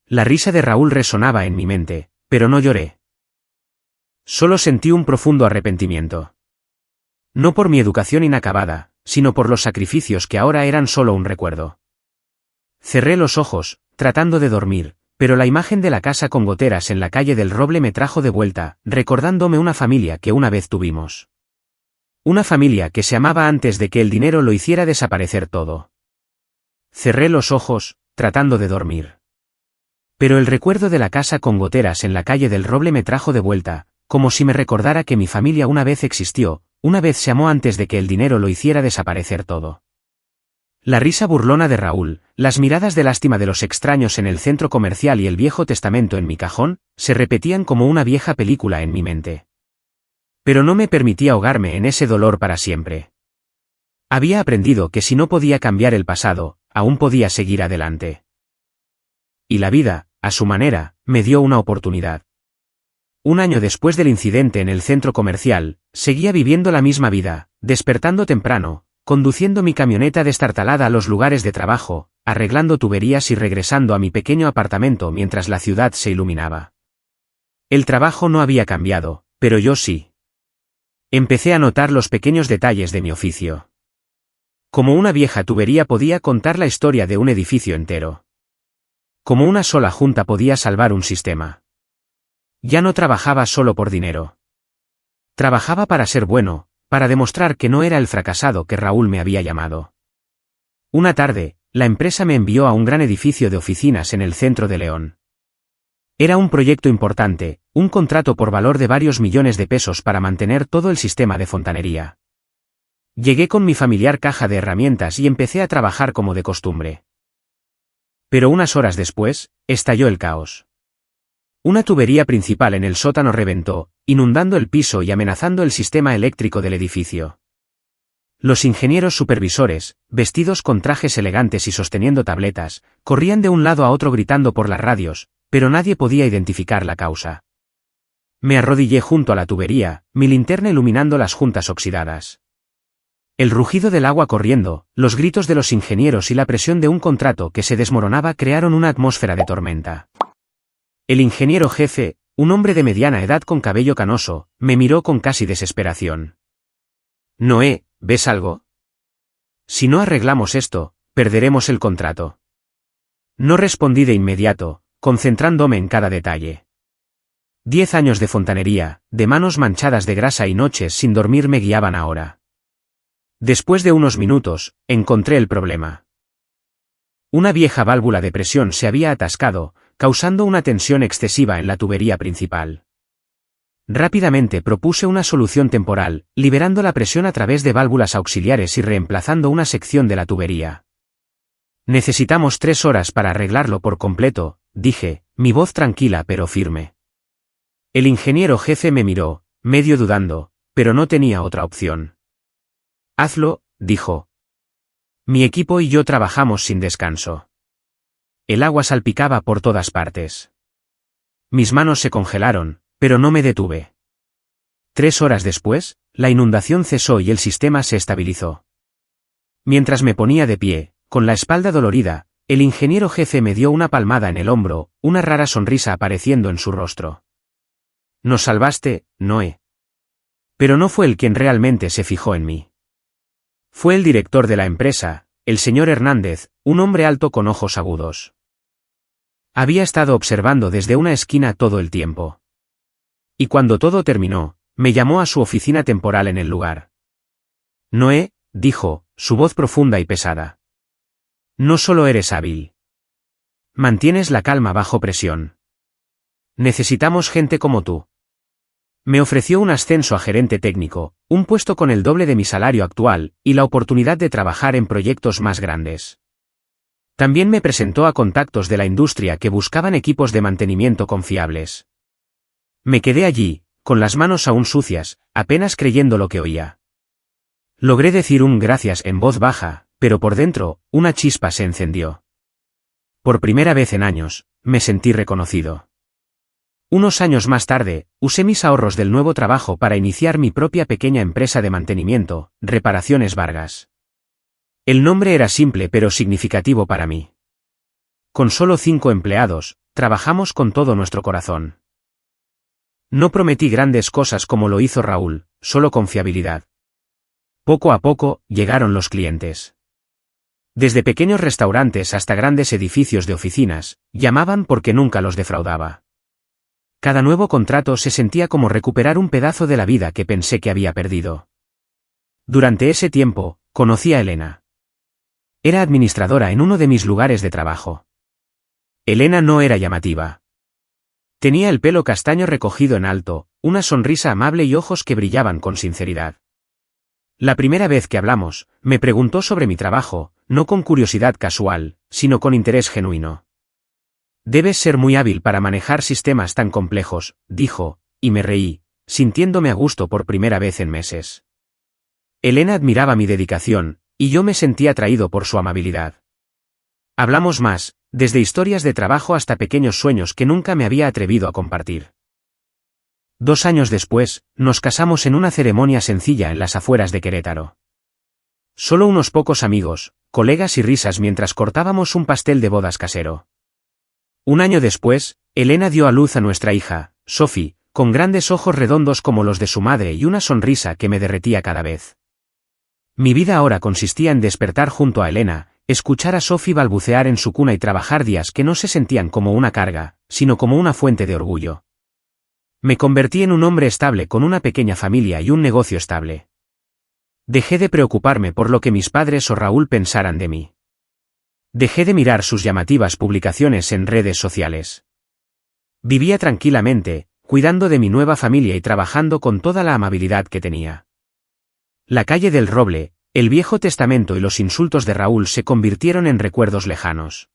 La risa de Raúl resonaba en mi mente, pero no lloré. Solo sentí un profundo arrepentimiento. No por mi educación inacabada, sino por los sacrificios que ahora eran solo un recuerdo. Cerré los ojos, tratando de dormir, pero la imagen de la casa con goteras en la calle del Roble me trajo de vuelta, recordándome una familia que una vez tuvimos. Una familia que se amaba antes de que el dinero lo hiciera desaparecer todo. Cerré los ojos, tratando de dormir. Pero el recuerdo de la casa con goteras en la calle del Roble me trajo de vuelta, como si me recordara que mi familia una vez existió, una vez se amó antes de que el dinero lo hiciera desaparecer todo. La risa burlona de Raúl, las miradas de lástima de los extraños en el centro comercial y el Viejo Testamento en mi cajón, se repetían como una vieja película en mi mente. Pero no me permití ahogarme en ese dolor para siempre. Había aprendido que si no podía cambiar el pasado, aún podía seguir adelante. Y la vida, a su manera, me dio una oportunidad. Un año después del incidente en el centro comercial, seguía viviendo la misma vida, despertando temprano, conduciendo mi camioneta destartalada a los lugares de trabajo, arreglando tuberías y regresando a mi pequeño apartamento mientras la ciudad se iluminaba. El trabajo no había cambiado, pero yo sí. Empecé a notar los pequeños detalles de mi oficio. Como una vieja tubería podía contar la historia de un edificio entero. Como una sola junta podía salvar un sistema. Ya no trabajaba solo por dinero. Trabajaba para ser bueno, para demostrar que no era el fracasado que Raúl me había llamado. Una tarde, la empresa me envió a un gran edificio de oficinas en el centro de León. Era un proyecto importante, un contrato por valor de varios millones de pesos para mantener todo el sistema de fontanería. Llegué con mi familiar caja de herramientas y empecé a trabajar como de costumbre. Pero unas horas después, estalló el caos. Una tubería principal en el sótano reventó, inundando el piso y amenazando el sistema eléctrico del edificio. Los ingenieros supervisores, vestidos con trajes elegantes y sosteniendo tabletas, corrían de un lado a otro gritando por las radios, pero nadie podía identificar la causa. Me arrodillé junto a la tubería, mi linterna iluminando las juntas oxidadas. El rugido del agua corriendo, los gritos de los ingenieros y la presión de un contrato que se desmoronaba crearon una atmósfera de tormenta. El ingeniero jefe, un hombre de mediana edad con cabello canoso, me miró con casi desesperación. «Noé, ¿ves algo? Si no arreglamos esto, perderemos el contrato». No respondí de inmediato, concentrándome en cada detalle. 10 años de fontanería, de manos manchadas de grasa y noches sin dormir me guiaban ahora. Después de unos minutos, encontré el problema. Una vieja válvula de presión se había atascado, causando una tensión excesiva en la tubería principal. Rápidamente propuse una solución temporal, liberando la presión a través de válvulas auxiliares y reemplazando una sección de la tubería. «Necesitamos 3 horas para arreglarlo por completo», dije, mi voz tranquila pero firme. El ingeniero jefe me miró, medio dudando, pero no tenía otra opción. «Hazlo», dijo. Mi equipo y yo trabajamos sin descanso. El agua salpicaba por todas partes. Mis manos se congelaron, pero no me detuve. 3 horas después, la inundación cesó y el sistema se estabilizó. Mientras me ponía de pie, con la espalda dolorida, el ingeniero jefe me dio una palmada en el hombro, una rara sonrisa apareciendo en su rostro. «Nos salvaste, Noé». Pero no fue él quien realmente se fijó en mí. Fue el director de la empresa, el señor Hernández, un hombre alto con ojos agudos. Había estado observando desde una esquina todo el tiempo. Y cuando todo terminó, me llamó a su oficina temporal en el lugar. «Noé», dijo, su voz profunda y pesada. «No solo eres hábil. Mantienes la calma bajo presión. Necesitamos gente como tú». Me ofreció un ascenso a gerente técnico, un puesto con el doble de mi salario actual, y la oportunidad de trabajar en proyectos más grandes. También me presentó a contactos de la industria que buscaban equipos de mantenimiento confiables. Me quedé allí, con las manos aún sucias, apenas creyendo lo que oía. Logré decir un gracias en voz baja, pero por dentro, una chispa se encendió. Por primera vez en años, me sentí reconocido. Unos años más tarde, usé mis ahorros del nuevo trabajo para iniciar mi propia pequeña empresa de mantenimiento, Reparaciones Vargas. El nombre era simple pero significativo para mí. Con solo 5 empleados, trabajamos con todo nuestro corazón. No prometí grandes cosas como lo hizo Raúl, solo confiabilidad. Poco a poco, llegaron los clientes. Desde pequeños restaurantes hasta grandes edificios de oficinas, llamaban porque nunca los defraudaba. Cada nuevo contrato se sentía como recuperar un pedazo de la vida que pensé que había perdido. Durante ese tiempo, conocí a Elena. Era administradora en uno de mis lugares de trabajo. Elena no era llamativa. Tenía el pelo castaño recogido en alto, una sonrisa amable y ojos que brillaban con sinceridad. La primera vez que hablamos, me preguntó sobre mi trabajo, no con curiosidad casual, sino con interés genuino. «Debes ser muy hábil para manejar sistemas tan complejos», dijo, y me reí, sintiéndome a gusto por primera vez en meses. Elena admiraba mi dedicación, y yo me sentí atraído por su amabilidad. Hablamos más, desde historias de trabajo hasta pequeños sueños que nunca me había atrevido a compartir. 2 años después, nos casamos en una ceremonia sencilla en las afueras de Querétaro. Solo unos pocos amigos, colegas y risas mientras cortábamos un pastel de bodas casero. 1 año después, Elena dio a luz a nuestra hija, Sophie, con grandes ojos redondos como los de su madre y una sonrisa que me derretía cada vez. Mi vida ahora consistía en despertar junto a Elena, escuchar a Sophie balbucear en su cuna y trabajar días que no se sentían como una carga, sino como una fuente de orgullo. Me convertí en un hombre estable con una pequeña familia y un negocio estable. Dejé de preocuparme por lo que mis padres o Raúl pensaran de mí. Dejé de mirar sus llamativas publicaciones en redes sociales. Vivía tranquilamente, cuidando de mi nueva familia y trabajando con toda la amabilidad que tenía. La calle del Roble, el Viejo Testamento y los insultos de Raúl se convirtieron en recuerdos lejanos.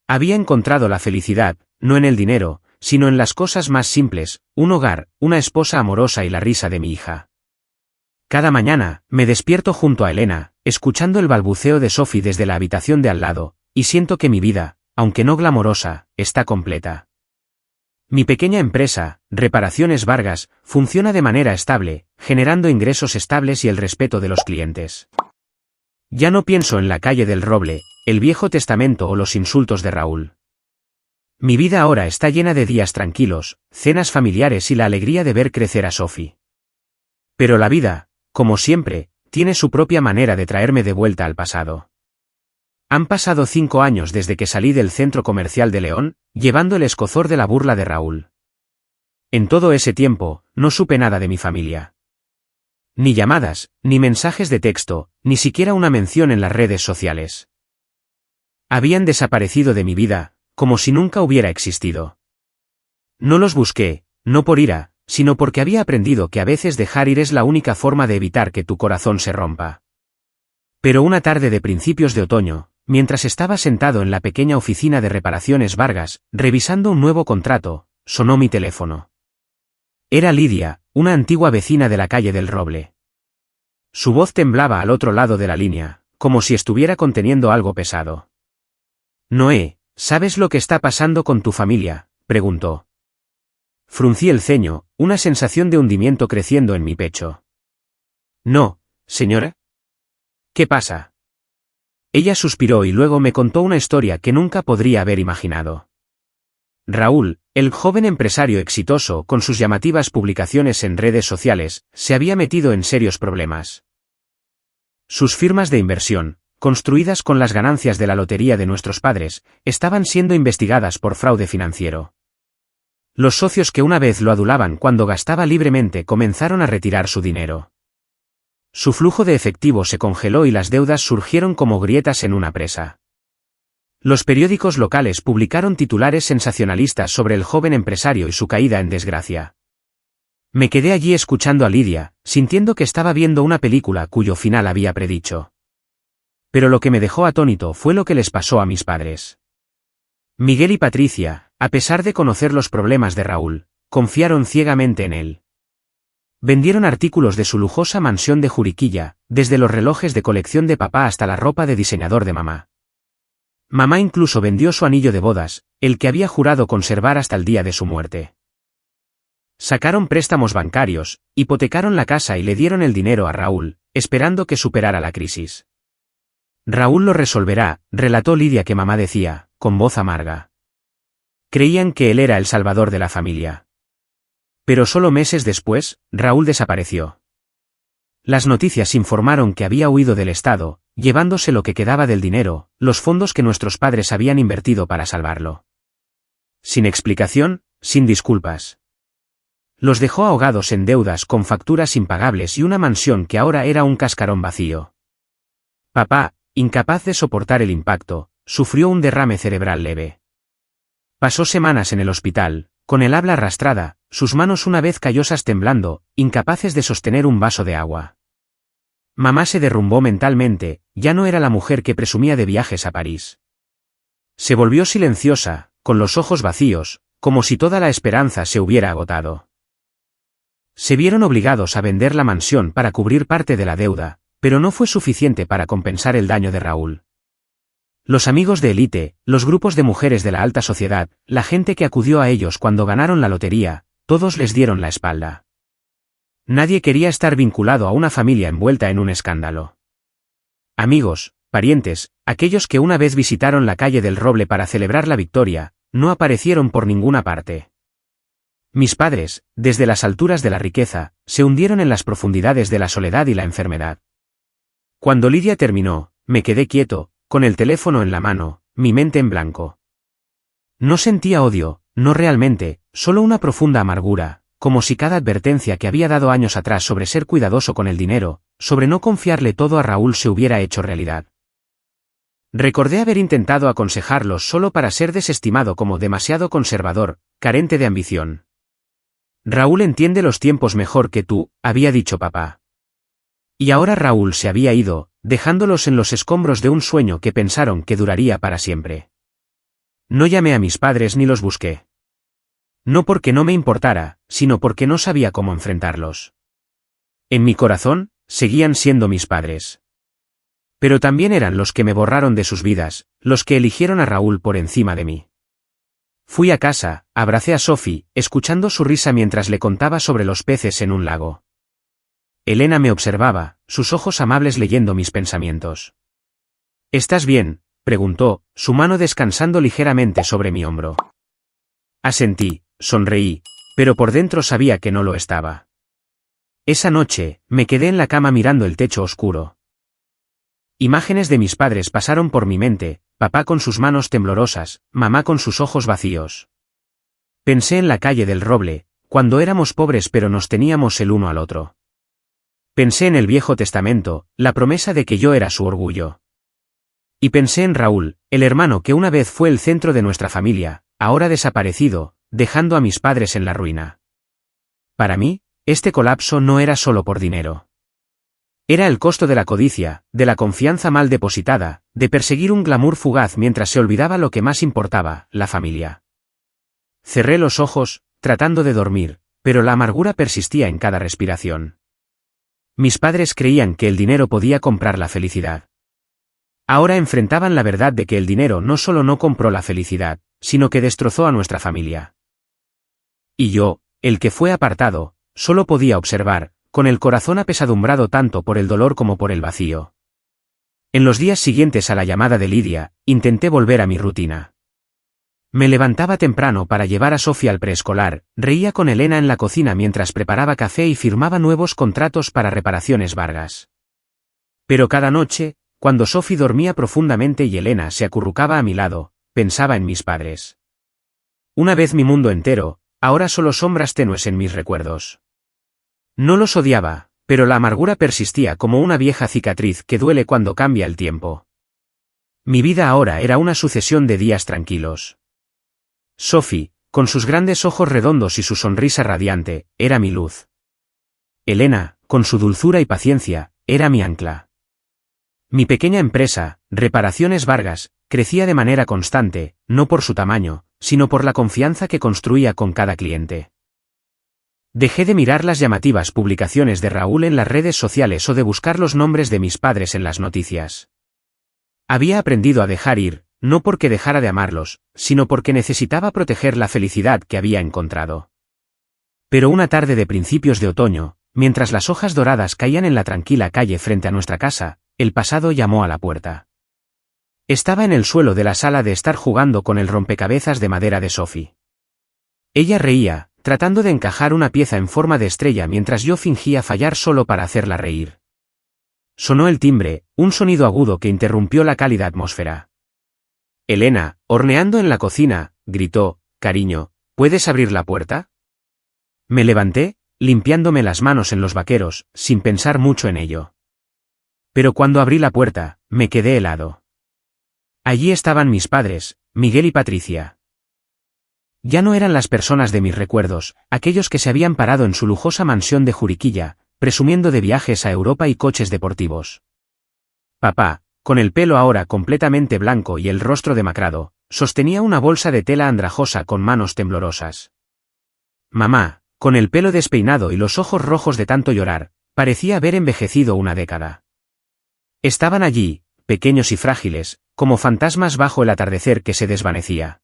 Había encontrado la felicidad, no en el dinero, sino en las cosas más simples, un hogar, una esposa amorosa y la risa de mi hija. Cada mañana, me despierto junto a Elena, escuchando el balbuceo de Sophie desde la habitación de al lado, y siento que mi vida, aunque no glamorosa, está completa. Mi pequeña empresa, Reparaciones Vargas, funciona de manera estable, generando ingresos estables y el respeto de los clientes. Ya no pienso en la calle del Roble, el Viejo Testamento o los insultos de Raúl. Mi vida ahora está llena de días tranquilos, cenas familiares y la alegría de ver crecer a Sophie. Pero la vida, como siempre, tiene su propia manera de traerme de vuelta al pasado. Han pasado 5 años desde que salí del centro comercial de León, llevando el escozor de la burla de Raúl. En todo ese tiempo, no supe nada de mi familia. Ni llamadas, ni mensajes de texto, ni siquiera una mención en las redes sociales. Habían desaparecido de mi vida, como si nunca hubiera existido. No los busqué, no por ira, sino porque había aprendido que a veces dejar ir es la única forma de evitar que tu corazón se rompa. Pero una tarde de principios de otoño, mientras estaba sentado en la pequeña oficina de Reparaciones Vargas, revisando un nuevo contrato, sonó mi teléfono. Era Lidia, una antigua vecina de la calle del Roble. Su voz temblaba al otro lado de la línea, como si estuviera conteniendo algo pesado. «Noé, ¿sabes lo que está pasando con tu familia?», preguntó. Fruncí el ceño, una sensación de hundimiento creciendo en mi pecho. «No, señora». «¿Qué pasa?». Ella suspiró y luego me contó una historia que nunca podría haber imaginado. Raúl, el joven empresario exitoso con sus llamativas publicaciones en redes sociales, se había metido en serios problemas. Sus firmas de inversión, construidas con las ganancias de la lotería de nuestros padres, estaban siendo investigadas por fraude financiero. Los socios que una vez lo adulaban cuando gastaba libremente comenzaron a retirar su dinero. Su flujo de efectivo se congeló y las deudas surgieron como grietas en una presa. Los periódicos locales publicaron titulares sensacionalistas sobre el joven empresario y su caída en desgracia. Me quedé allí escuchando a Lidia, sintiendo que estaba viendo una película cuyo final había predicho. Pero lo que me dejó atónito fue lo que les pasó a mis padres. Miguel y Patricia, a pesar de conocer los problemas de Raúl, confiaron ciegamente en él. Vendieron artículos de su lujosa mansión de Juriquilla, desde los relojes de colección de papá hasta la ropa de diseñador de mamá. Mamá incluso vendió su anillo de bodas, el que había jurado conservar hasta el día de su muerte. Sacaron préstamos bancarios, hipotecaron la casa y le dieron el dinero a Raúl, esperando que superara la crisis. Raúl lo resolverá, relató Lidia que mamá decía, con voz amarga. Creían que él era el salvador de la familia. Pero solo meses después, Raúl desapareció. Las noticias informaron que había huido del Estado, llevándose lo que quedaba del dinero, los fondos que nuestros padres habían invertido para salvarlo. Sin explicación, sin disculpas. Los dejó ahogados en deudas con facturas impagables y una mansión que ahora era un cascarón vacío. Papá, incapaz de soportar el impacto, sufrió un derrame cerebral leve. Pasó semanas en el hospital, con el habla arrastrada, sus manos una vez callosas temblando, incapaces de sostener un vaso de agua. Mamá se derrumbó mentalmente, ya no era la mujer que presumía de viajes a París. Se volvió silenciosa, con los ojos vacíos, como si toda la esperanza se hubiera agotado. Se vieron obligados a vender la mansión para cubrir parte de la deuda, pero no fue suficiente para compensar el daño de Raúl. Los amigos de élite, los grupos de mujeres de la alta sociedad, la gente que acudió a ellos cuando ganaron la lotería, todos les dieron la espalda. Nadie quería estar vinculado a una familia envuelta en un escándalo. Amigos, parientes, aquellos que una vez visitaron la calle del Roble para celebrar la victoria, no aparecieron por ninguna parte. Mis padres, desde las alturas de la riqueza, se hundieron en las profundidades de la soledad y la enfermedad. Cuando Lidia terminó, me quedé quieto, con el teléfono en la mano, mi mente en blanco. No sentía odio, no realmente, solo una profunda amargura, como si cada advertencia que había dado años atrás sobre ser cuidadoso con el dinero, sobre no confiarle todo a Raúl se hubiera hecho realidad. Recordé haber intentado aconsejarlos solo para ser desestimado como demasiado conservador, carente de ambición. Raúl entiende los tiempos mejor que tú, había dicho papá. Y ahora Raúl se había ido, dejándolos en los escombros de un sueño que pensaron que duraría para siempre. No llamé a mis padres ni los busqué. No porque no me importara, sino porque no sabía cómo enfrentarlos. En mi corazón, seguían siendo mis padres. Pero también eran los que me borraron de sus vidas, los que eligieron a Raúl por encima de mí. Fui a casa, abracé a Sophie, escuchando su risa mientras le contaba sobre los peces en un lago. Elena me observaba, sus ojos amables leyendo mis pensamientos. ¿Estás bien?, preguntó, su mano descansando ligeramente sobre mi hombro. Asentí, sonreí, pero por dentro sabía que no lo estaba. Esa noche, me quedé en la cama mirando el techo oscuro. Imágenes de mis padres pasaron por mi mente, papá con sus manos temblorosas, mamá con sus ojos vacíos. Pensé en la calle del Roble, cuando éramos pobres pero nos teníamos el uno al otro. Pensé en el Viejo Testamento, la promesa de que yo era su orgullo. Y pensé en Raúl, el hermano que una vez fue el centro de nuestra familia, ahora desaparecido, dejando a mis padres en la ruina. Para mí, este colapso no era solo por dinero. Era el costo de la codicia, de la confianza mal depositada, de perseguir un glamour fugaz mientras se olvidaba lo que más importaba, la familia. Cerré los ojos, tratando de dormir, pero la amargura persistía en cada respiración. Mis padres creían que el dinero podía comprar la felicidad. Ahora enfrentaban la verdad de que el dinero no solo no compró la felicidad, sino que destrozó a nuestra familia. Y yo, el que fue apartado, solo podía observar, con el corazón apesadumbrado tanto por el dolor como por el vacío. En los días siguientes a la llamada de Lidia, intenté volver a mi rutina. Me levantaba temprano para llevar a Sofía al preescolar, reía con Elena en la cocina mientras preparaba café y firmaba nuevos contratos para reparaciones Vargas. Pero cada noche, cuando Sophie dormía profundamente y Elena se acurrucaba a mi lado, pensaba en mis padres. Una vez mi mundo entero, ahora solo sombras tenues en mis recuerdos. No los odiaba, pero la amargura persistía como una vieja cicatriz que duele cuando cambia el tiempo. Mi vida ahora era una sucesión de días tranquilos. Sophie, con sus grandes ojos redondos y su sonrisa radiante, era mi luz. Elena, con su dulzura y paciencia, era mi ancla. Mi pequeña empresa, Reparaciones Vargas, crecía de manera constante, no por su tamaño, sino por la confianza que construía con cada cliente. Dejé de mirar las llamativas publicaciones de Raúl en las redes sociales o de buscar los nombres de mis padres en las noticias. Había aprendido a dejar ir, no porque dejara de amarlos, sino porque necesitaba proteger la felicidad que había encontrado. Pero una tarde de principios de otoño, mientras las hojas doradas caían en la tranquila calle frente a nuestra casa, el pasado llamó a la puerta. Estaba en el suelo de la sala de estar jugando con el rompecabezas de madera de Sophie. Ella reía, tratando de encajar una pieza en forma de estrella mientras yo fingía fallar solo para hacerla reír. Sonó el timbre, un sonido agudo que interrumpió la cálida atmósfera. Elena, horneando en la cocina, gritó, «Cariño, ¿puedes abrir la puerta?» Me levanté, limpiándome las manos en los vaqueros, sin pensar mucho en ello. Pero cuando abrí la puerta, me quedé helado. Allí estaban mis padres, Miguel y Patricia. Ya no eran las personas de mis recuerdos, aquellos que se habían parado en su lujosa mansión de Juriquilla, presumiendo de viajes a Europa y coches deportivos. Papá, con el pelo ahora completamente blanco y el rostro demacrado, sostenía una bolsa de tela andrajosa con manos temblorosas. Mamá, con el pelo despeinado y los ojos rojos de tanto llorar, parecía haber envejecido una década. Estaban allí, pequeños y frágiles, como fantasmas bajo el atardecer que se desvanecía.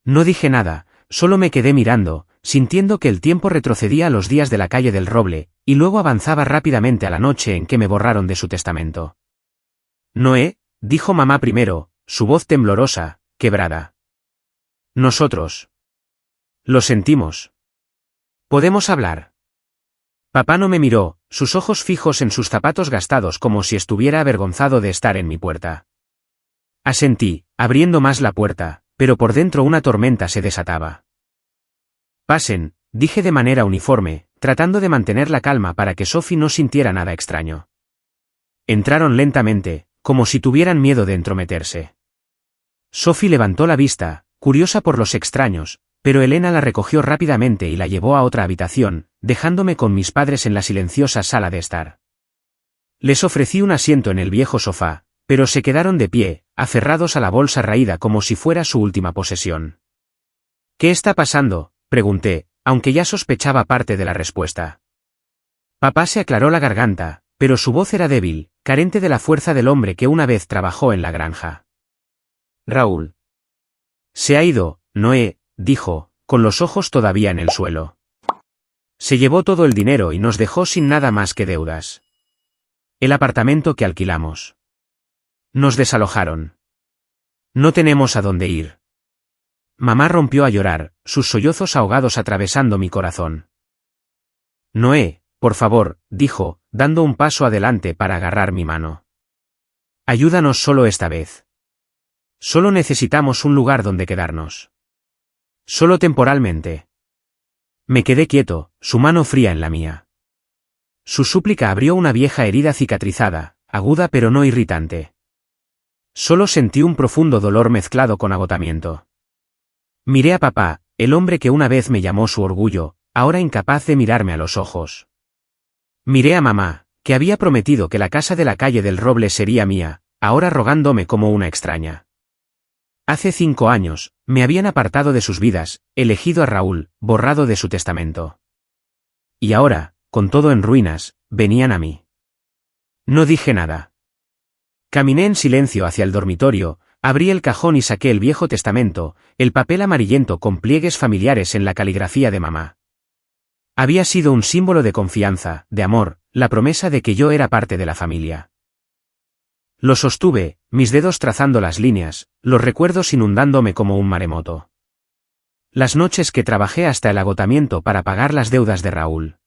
No dije nada, solo me quedé mirando, sintiendo que el tiempo retrocedía a los días de la calle del Roble, y luego avanzaba rápidamente a la noche en que me borraron de su testamento. Noé, dijo mamá primero, su voz temblorosa, quebrada. Nosotros. Lo sentimos. ¿Podemos hablar? Papá no me miró, sus ojos fijos en sus zapatos gastados como si estuviera avergonzado de estar en mi puerta. Asentí, abriendo más la puerta, pero por dentro una tormenta se desataba. Pasen, dije de manera uniforme, tratando de mantener la calma para que Sophie no sintiera nada extraño. Entraron lentamente, como si tuvieran miedo de entrometerse. Sophie levantó la vista, curiosa por los extraños, pero Elena la recogió rápidamente y la llevó a otra habitación, dejándome con mis padres en la silenciosa sala de estar. Les ofrecí un asiento en el viejo sofá, pero se quedaron de pie, aferrados a la bolsa raída como si fuera su última posesión. ¿Qué está pasando?, pregunté, aunque ya sospechaba parte de la respuesta. Papá se aclaró la garganta, pero su voz era débil, carente de la fuerza del hombre que una vez trabajó en la granja. Raúl. Se ha ido, Noé, dijo, con los ojos todavía en el suelo. Se llevó todo el dinero y nos dejó sin nada más que deudas. El apartamento que alquilamos. Nos desalojaron. No tenemos a dónde ir. Mamá rompió a llorar, sus sollozos ahogados atravesando mi corazón. Noé, por favor, dijo, dando un paso adelante para agarrar mi mano. Ayúdanos solo esta vez. Solo necesitamos un lugar donde quedarnos. Solo temporalmente. Me quedé quieto, su mano fría en la mía. Su súplica abrió una vieja herida cicatrizada, aguda pero no irritante. Solo sentí un profundo dolor mezclado con agotamiento. Miré a papá, el hombre que una vez me llamó su orgullo, ahora incapaz de mirarme a los ojos. Miré a mamá, que había prometido que la casa de la calle del Roble sería mía, ahora rogándome como una extraña. Hace 5 años, me habían apartado de sus vidas, elegido a Raúl, borrado de su testamento. Y ahora, con todo en ruinas, venían a mí. No dije nada. Caminé en silencio hacia el dormitorio, abrí el cajón y saqué el Viejo Testamento, el papel amarillento con pliegues familiares en la caligrafía de mamá. Había sido un símbolo de confianza, de amor, la promesa de que yo era parte de la familia. Lo sostuve, mis dedos trazando las líneas, los recuerdos inundándome como un maremoto. Las noches que trabajé hasta el agotamiento para pagar las deudas de Raúl.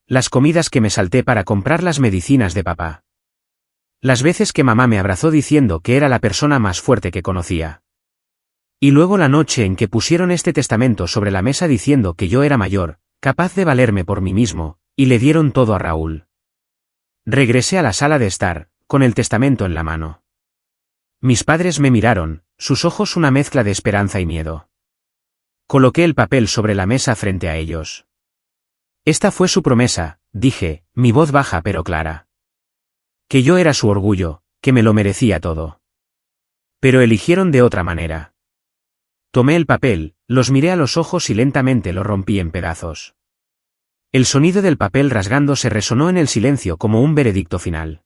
Las comidas que me salté para comprar las medicinas de papá. Las veces que mamá me abrazó diciendo que era la persona más fuerte que conocía. Y luego la noche en que pusieron este testamento sobre la mesa diciendo que yo era mayor, capaz de valerme por mí mismo, y le dieron todo a Raúl. Regresé a la sala de estar, con el testamento en la mano. Mis padres me miraron, sus ojos una mezcla de esperanza y miedo. Coloqué el papel sobre la mesa frente a ellos. Esta fue su promesa, dije, mi voz baja pero clara. Que yo era su orgullo, que me lo merecía todo. Pero eligieron de otra manera. Tomé el papel, los miré a los ojos y lentamente lo rompí en pedazos. El sonido del papel rasgándose resonó en el silencio como un veredicto final.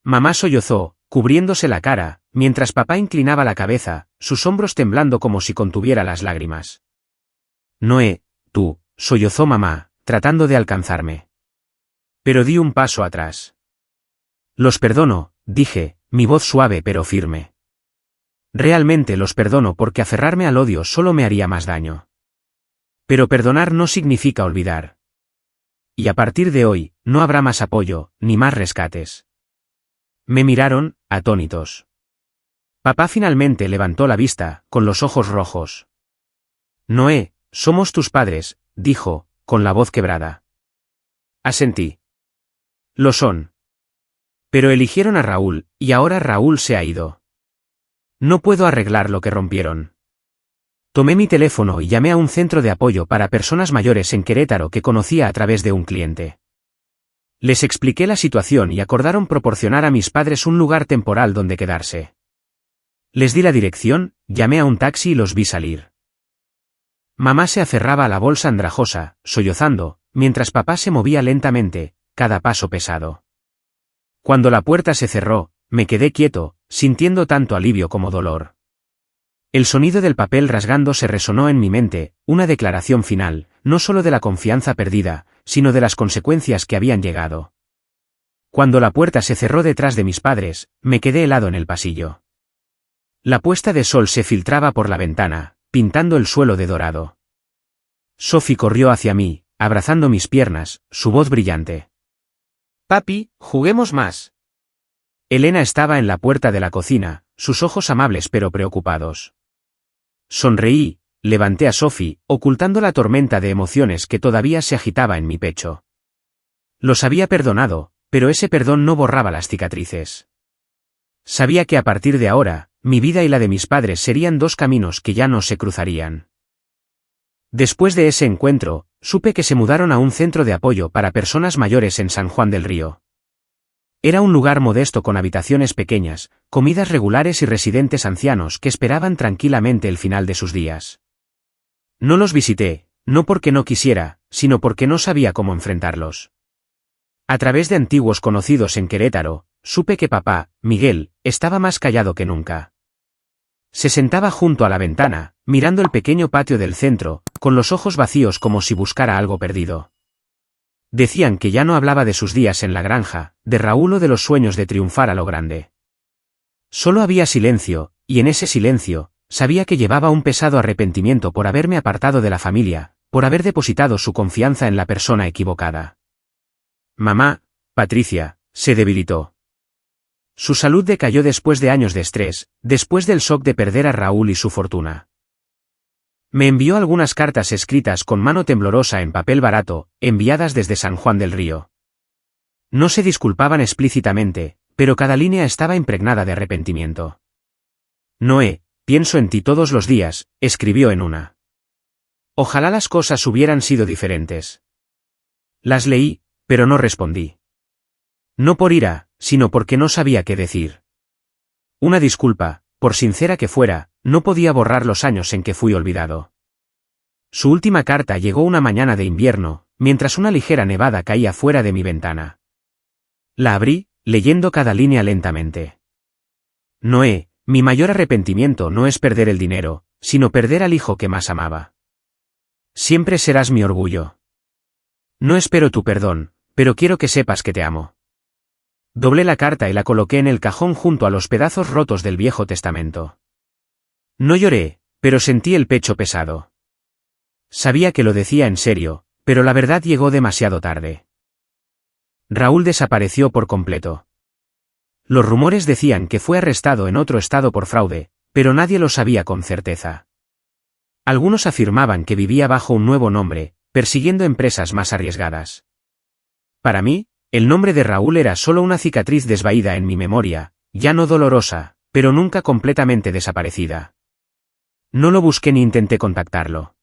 Mamá sollozó, cubriéndose la cara, mientras papá inclinaba la cabeza, sus hombros temblando como si contuviera las lágrimas. Noé, tú, sollozó mamá, tratando de alcanzarme. Pero di un paso atrás. Los perdono, dije, mi voz suave pero firme. Realmente los perdono porque aferrarme al odio solo me haría más daño. Pero perdonar no significa olvidar. Y a partir de hoy, no habrá más apoyo, ni más rescates. Me miraron, atónitos. Papá finalmente levantó la vista, con los ojos rojos. Noé, somos tus padres, dijo, con la voz quebrada. Asentí. Lo son. Pero eligieron a Raúl, y ahora Raúl se ha ido. No puedo arreglar lo que rompieron. Tomé mi teléfono y llamé a un centro de apoyo para personas mayores en Querétaro que conocía a través de un cliente. Les expliqué la situación y acordaron proporcionar a mis padres un lugar temporal donde quedarse. Les di la dirección, llamé a un taxi y los vi salir. Mamá se aferraba a la bolsa andrajosa, sollozando, mientras papá se movía lentamente, cada paso pesado. Cuando la puerta se cerró, me quedé quieto, sintiendo tanto alivio como dolor. El sonido del papel rasgándose resonó en mi mente, una declaración final, no solo de la confianza perdida, sino de las consecuencias que habían llegado. Cuando la puerta se cerró detrás de mis padres, me quedé helado en el pasillo. La puesta de sol se filtraba por la ventana, pintando el suelo de dorado. Sophie corrió hacia mí, abrazando mis piernas, su voz brillante. Papi, juguemos más. Elena estaba en la puerta de la cocina, sus ojos amables pero preocupados. Sonreí, levanté a Sophie, ocultando la tormenta de emociones que todavía se agitaba en mi pecho. Los había perdonado, pero ese perdón no borraba las cicatrices. Sabía que a partir de ahora, mi vida y la de mis padres serían dos caminos que ya no se cruzarían. Después de ese encuentro, supe que se mudaron a un centro de apoyo para personas mayores en San Juan del Río. Era un lugar modesto con habitaciones pequeñas, comidas regulares y residentes ancianos que esperaban tranquilamente el final de sus días. No los visité, no porque no quisiera, sino porque no sabía cómo enfrentarlos. A través de antiguos conocidos en Querétaro, supe que papá, Miguel, estaba más callado que nunca. Se sentaba junto a la ventana, mirando el pequeño patio del centro, con los ojos vacíos como si buscara algo perdido. Decían que ya no hablaba de sus días en la granja, de Raúl o de los sueños de triunfar a lo grande. Solo había silencio, y en ese silencio, sabía que llevaba un pesado arrepentimiento por haberme apartado de la familia, por haber depositado su confianza en la persona equivocada. Mamá, Patricia, se debilitó. Su salud decayó después de años de estrés, después del shock de perder a Raúl y su fortuna. Me envió algunas cartas escritas con mano temblorosa en papel barato, enviadas desde San Juan del Río. No se disculpaban explícitamente, pero cada línea estaba impregnada de arrepentimiento. Noé, pienso en ti todos los días, escribió en una. Ojalá las cosas hubieran sido diferentes. Las leí, pero no respondí. No por ira, sino porque no sabía qué decir. Una disculpa, por sincera que fuera, no podía borrar los años en que fui olvidado. Su última carta llegó una mañana de invierno, mientras una ligera nevada caía fuera de mi ventana. La abrí, leyendo cada línea lentamente. Noé, mi mayor arrepentimiento no es perder el dinero, sino perder al hijo que más amaba. Siempre serás mi orgullo. No espero tu perdón, pero quiero que sepas que te amo. Doblé la carta y la coloqué en el cajón junto a los pedazos rotos del Viejo Testamento. No lloré, pero sentí el pecho pesado. Sabía que lo decía en serio, pero la verdad llegó demasiado tarde. Raúl desapareció por completo. Los rumores decían que fue arrestado en otro estado por fraude, pero nadie lo sabía con certeza. Algunos afirmaban que vivía bajo un nuevo nombre, persiguiendo empresas más arriesgadas. Para mí, el nombre de Raúl era solo una cicatriz desvaída en mi memoria, ya no dolorosa, pero nunca completamente desaparecida. No lo busqué ni intenté contactarlo.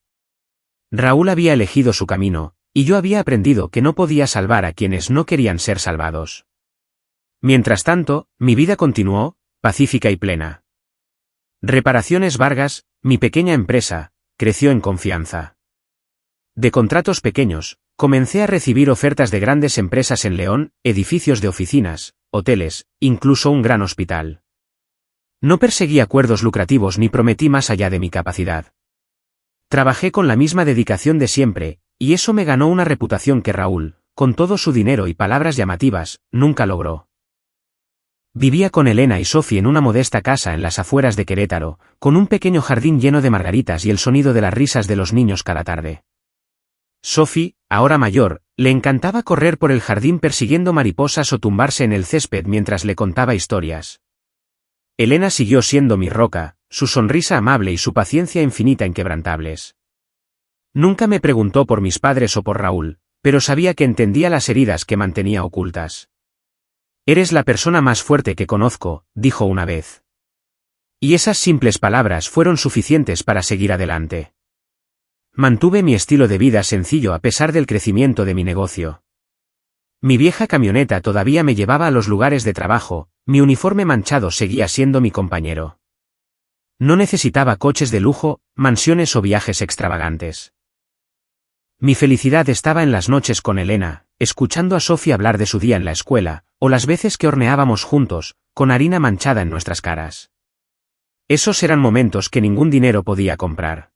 Raúl había elegido su camino, y yo había aprendido que no podía salvar a quienes no querían ser salvados. Mientras tanto, mi vida continuó, pacífica y plena. Reparaciones Vargas, mi pequeña empresa, creció en confianza. De contratos pequeños, comencé a recibir ofertas de grandes empresas en León, edificios de oficinas, hoteles, incluso un gran hospital. No perseguí acuerdos lucrativos ni prometí más allá de mi capacidad. Trabajé con la misma dedicación de siempre, y eso me ganó una reputación que Raúl, con todo su dinero y palabras llamativas, nunca logró. Vivía con Elena y Sophie en una modesta casa en las afueras de Querétaro, con un pequeño jardín lleno de margaritas y el sonido de las risas de los niños cada tarde. Sophie, ahora mayor, le encantaba correr por el jardín persiguiendo mariposas o tumbarse en el césped mientras le contaba historias. Elena siguió siendo mi roca, su sonrisa amable y su paciencia infinita inquebrantables. Nunca me preguntó por mis padres o por Raúl, pero sabía que entendía las heridas que mantenía ocultas. Eres la persona más fuerte que conozco, dijo una vez. Y esas simples palabras fueron suficientes para seguir adelante. Mantuve mi estilo de vida sencillo a pesar del crecimiento de mi negocio. Mi vieja camioneta todavía me llevaba a los lugares de trabajo, mi uniforme manchado seguía siendo mi compañero. No necesitaba coches de lujo, mansiones o viajes extravagantes. Mi felicidad estaba en las noches con Elena, escuchando a Sofía hablar de su día en la escuela, o las veces que horneábamos juntos, con harina manchada en nuestras caras. Esos eran momentos que ningún dinero podía comprar.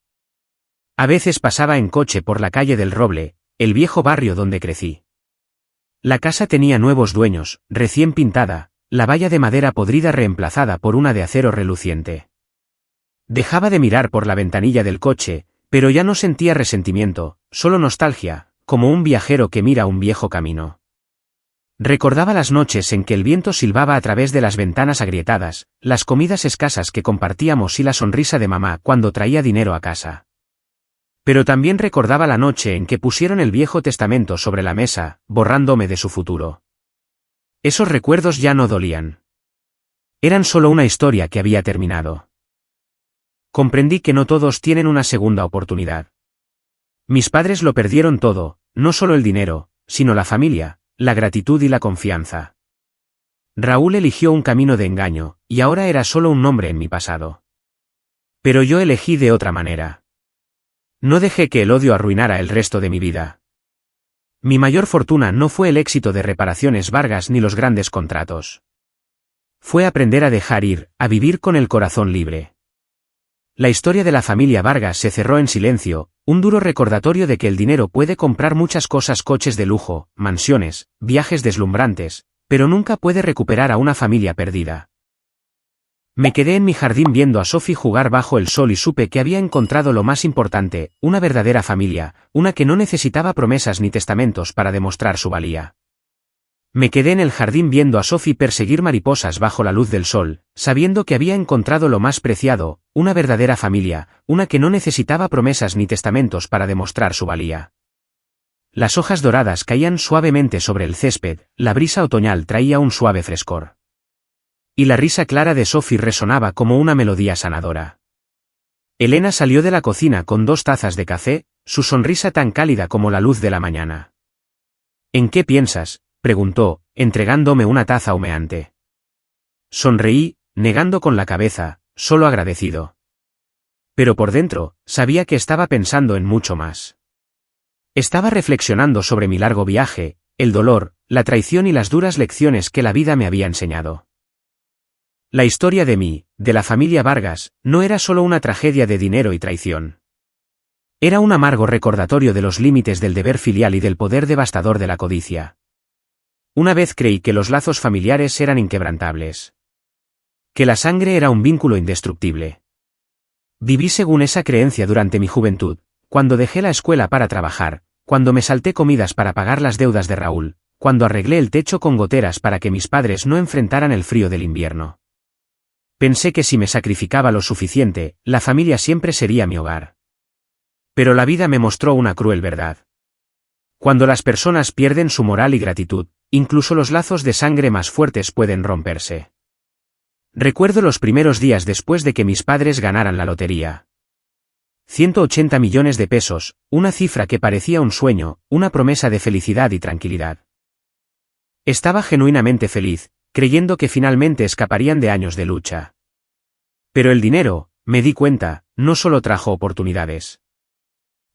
A veces pasaba en coche por la calle del Roble, el viejo barrio donde crecí. La casa tenía nuevos dueños, recién pintada, la valla de madera podrida reemplazada por una de acero reluciente. Dejaba de mirar por la ventanilla del coche, pero ya no sentía resentimiento, solo nostalgia, como un viajero que mira un viejo camino. Recordaba las noches en que el viento silbaba a través de las ventanas agrietadas, las comidas escasas que compartíamos y la sonrisa de mamá cuando traía dinero a casa. Pero también recordaba la noche en que pusieron el Viejo Testamento sobre la mesa, borrándome de su futuro. Esos recuerdos ya no dolían. Eran solo una historia que había terminado. Comprendí que no todos tienen una segunda oportunidad. Mis padres lo perdieron todo, no solo el dinero, sino la familia, la gratitud y la confianza. Raúl eligió un camino de engaño, y ahora era solo un nombre en mi pasado. Pero yo elegí de otra manera. No dejé que el odio arruinara el resto de mi vida. Mi mayor fortuna no fue el éxito de Reparaciones Vargas ni los grandes contratos. Fue aprender a dejar ir, a vivir con el corazón libre. La historia de la familia Vargas se cerró en silencio, un duro recordatorio de que el dinero puede comprar muchas cosas: coches de lujo, mansiones, viajes deslumbrantes, pero nunca puede recuperar a una familia perdida. Me quedé en mi jardín viendo a Sophie jugar bajo el sol y supe que había encontrado lo más importante, una verdadera familia, una que no necesitaba promesas ni testamentos para demostrar su valía. Me quedé en el jardín viendo a Sophie perseguir mariposas bajo la luz del sol, sabiendo que había encontrado lo más preciado, una verdadera familia, una que no necesitaba promesas ni testamentos para demostrar su valía. Las hojas doradas caían suavemente sobre el césped, la brisa otoñal traía un suave frescor. Y la risa clara de Sophie resonaba como una melodía sanadora. Elena salió de la cocina con 2 tazas de café, su sonrisa tan cálida como la luz de la mañana. ¿En qué piensas?, preguntó, entregándome una taza humeante. Sonreí, negando con la cabeza, solo agradecido. Pero por dentro, sabía que estaba pensando en mucho más. Estaba reflexionando sobre mi largo viaje, el dolor, la traición y las duras lecciones que la vida me había enseñado. La historia de la familia Vargas, no era solo una tragedia de dinero y traición. Era un amargo recordatorio de los límites del deber filial y del poder devastador de la codicia. Una vez creí que los lazos familiares eran inquebrantables. Que la sangre era un vínculo indestructible. Viví según esa creencia durante mi juventud, cuando dejé la escuela para trabajar, cuando me salté comidas para pagar las deudas de Raúl, cuando arreglé el techo con goteras para que mis padres no enfrentaran el frío del invierno. Pensé que si me sacrificaba lo suficiente, la familia siempre sería mi hogar. Pero la vida me mostró una cruel verdad. Cuando las personas pierden su moral y gratitud, incluso los lazos de sangre más fuertes pueden romperse. Recuerdo los primeros días después de que mis padres ganaran la lotería. 180 millones de pesos, una cifra que parecía un sueño, una promesa de felicidad y tranquilidad. Estaba genuinamente feliz, creyendo que finalmente escaparían de años de lucha. Pero el dinero, me di cuenta, no solo trajo oportunidades.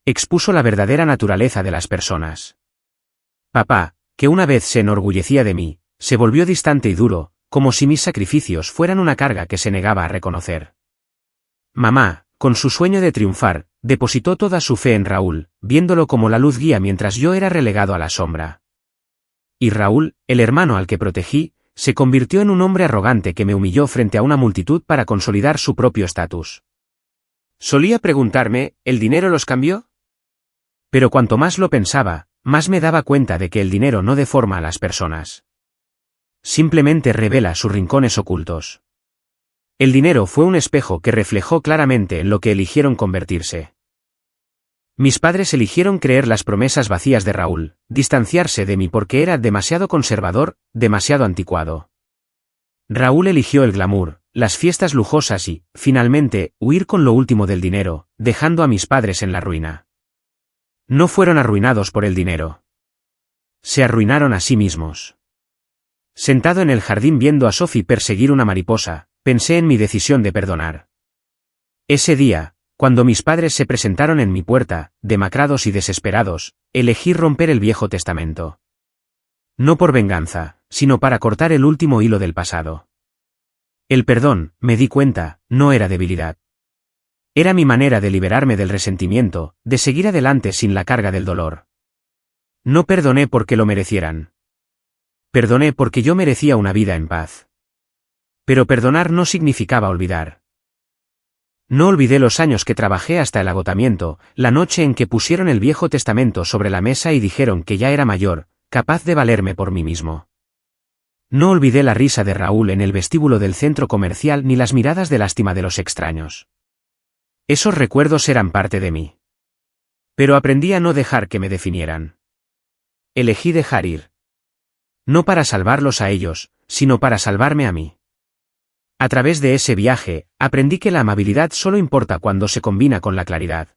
Expuso la verdadera naturaleza de las personas. Papá, que una vez se enorgullecía de mí, se volvió distante y duro, como si mis sacrificios fueran una carga que se negaba a reconocer. Mamá, con su sueño de triunfar, depositó toda su fe en Raúl, viéndolo como la luz guía mientras yo era relegado a la sombra. Y Raúl, el hermano al que protegí, se convirtió en un hombre arrogante que me humilló frente a una multitud para consolidar su propio estatus. Solía preguntarme, ¿el dinero los cambió? Pero cuanto más lo pensaba, más me daba cuenta de que el dinero no deforma a las personas. Simplemente revela sus rincones ocultos. El dinero fue un espejo que reflejó claramente en lo que eligieron convertirse. Mis padres eligieron creer las promesas vacías de Raúl, distanciarse de mí porque era demasiado conservador, demasiado anticuado. Raúl eligió el glamour, las fiestas lujosas y, finalmente, huir con lo último del dinero, dejando a mis padres en la ruina. No fueron arruinados por el dinero. Se arruinaron a sí mismos. Sentado en el jardín viendo a Sophie perseguir una mariposa, pensé en mi decisión de perdonar. Ese día, cuando mis padres se presentaron en mi puerta, demacrados y desesperados, elegí romper el Viejo Testamento. No por venganza, sino para cortar el último hilo del pasado. El perdón, me di cuenta, no era debilidad. Era mi manera de liberarme del resentimiento, de seguir adelante sin la carga del dolor. No perdoné porque lo merecieran. Perdoné porque yo merecía una vida en paz. Pero perdonar no significaba olvidar. No olvidé los años que trabajé hasta el agotamiento, la noche en que pusieron el Viejo Testamento sobre la mesa y dijeron que ya era mayor, capaz de valerme por mí mismo. No olvidé la risa de Raúl en el vestíbulo del centro comercial ni las miradas de lástima de los extraños. Esos recuerdos eran parte de mí. Pero aprendí a no dejar que me definieran. Elegí dejar ir. No para salvarlos a ellos, sino para salvarme a mí. A través de ese viaje, aprendí que la amabilidad solo importa cuando se combina con la claridad.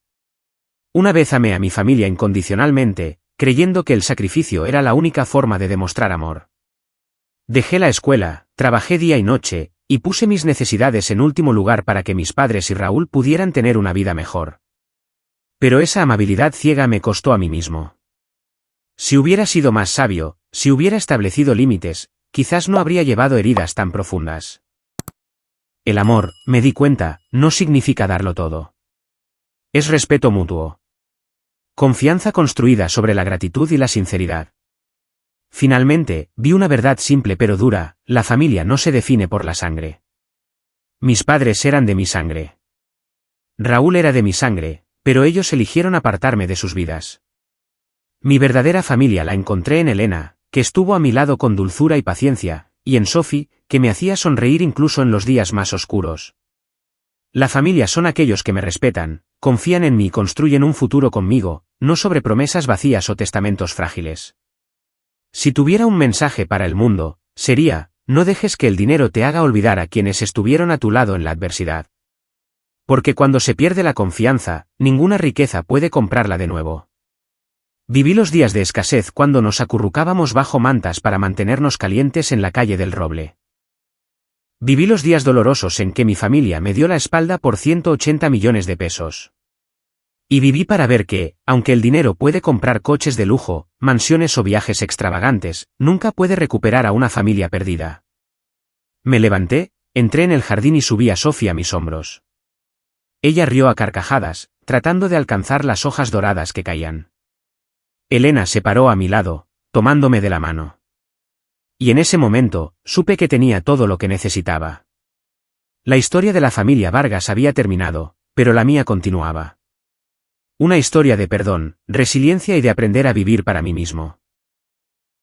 Una vez amé a mi familia incondicionalmente, creyendo que el sacrificio era la única forma de demostrar amor. Dejé la escuela, trabajé día y noche, y puse mis necesidades en último lugar para que mis padres y Raúl pudieran tener una vida mejor. Pero esa amabilidad ciega me costó a mí mismo. Si hubiera sido más sabio, si hubiera establecido límites, quizás no habría llevado heridas tan profundas. El amor, me di cuenta, no significa darlo todo. Es respeto mutuo. Confianza construida sobre la gratitud y la sinceridad. Finalmente, vi una verdad simple pero dura: la familia no se define por la sangre. Mis padres eran de mi sangre. Raúl era de mi sangre, pero ellos eligieron apartarme de sus vidas. Mi verdadera familia la encontré en Elena, que estuvo a mi lado con dulzura y paciencia, y en Sophie, que me hacía sonreír incluso en los días más oscuros. La familia son aquellos que me respetan, confían en mí y construyen un futuro conmigo, no sobre promesas vacías o testamentos frágiles. Si tuviera un mensaje para el mundo, sería: no dejes que el dinero te haga olvidar a quienes estuvieron a tu lado en la adversidad. Porque cuando se pierde la confianza, ninguna riqueza puede comprarla de nuevo. Viví los días de escasez cuando nos acurrucábamos bajo mantas para mantenernos calientes en la calle del Roble. Viví los días dolorosos en que mi familia me dio la espalda por 180 millones de pesos. Y viví para ver que, aunque el dinero puede comprar coches de lujo, mansiones o viajes extravagantes, nunca puede recuperar a una familia perdida. Me levanté, entré en el jardín y subí a Sophie a mis hombros. Ella rió a carcajadas, tratando de alcanzar las hojas doradas que caían. Elena se paró a mi lado, tomándome de la mano. Y en ese momento, supe que tenía todo lo que necesitaba. La historia de la familia Vargas había terminado, pero la mía continuaba. Una historia de perdón, resiliencia y de aprender a vivir para mí mismo.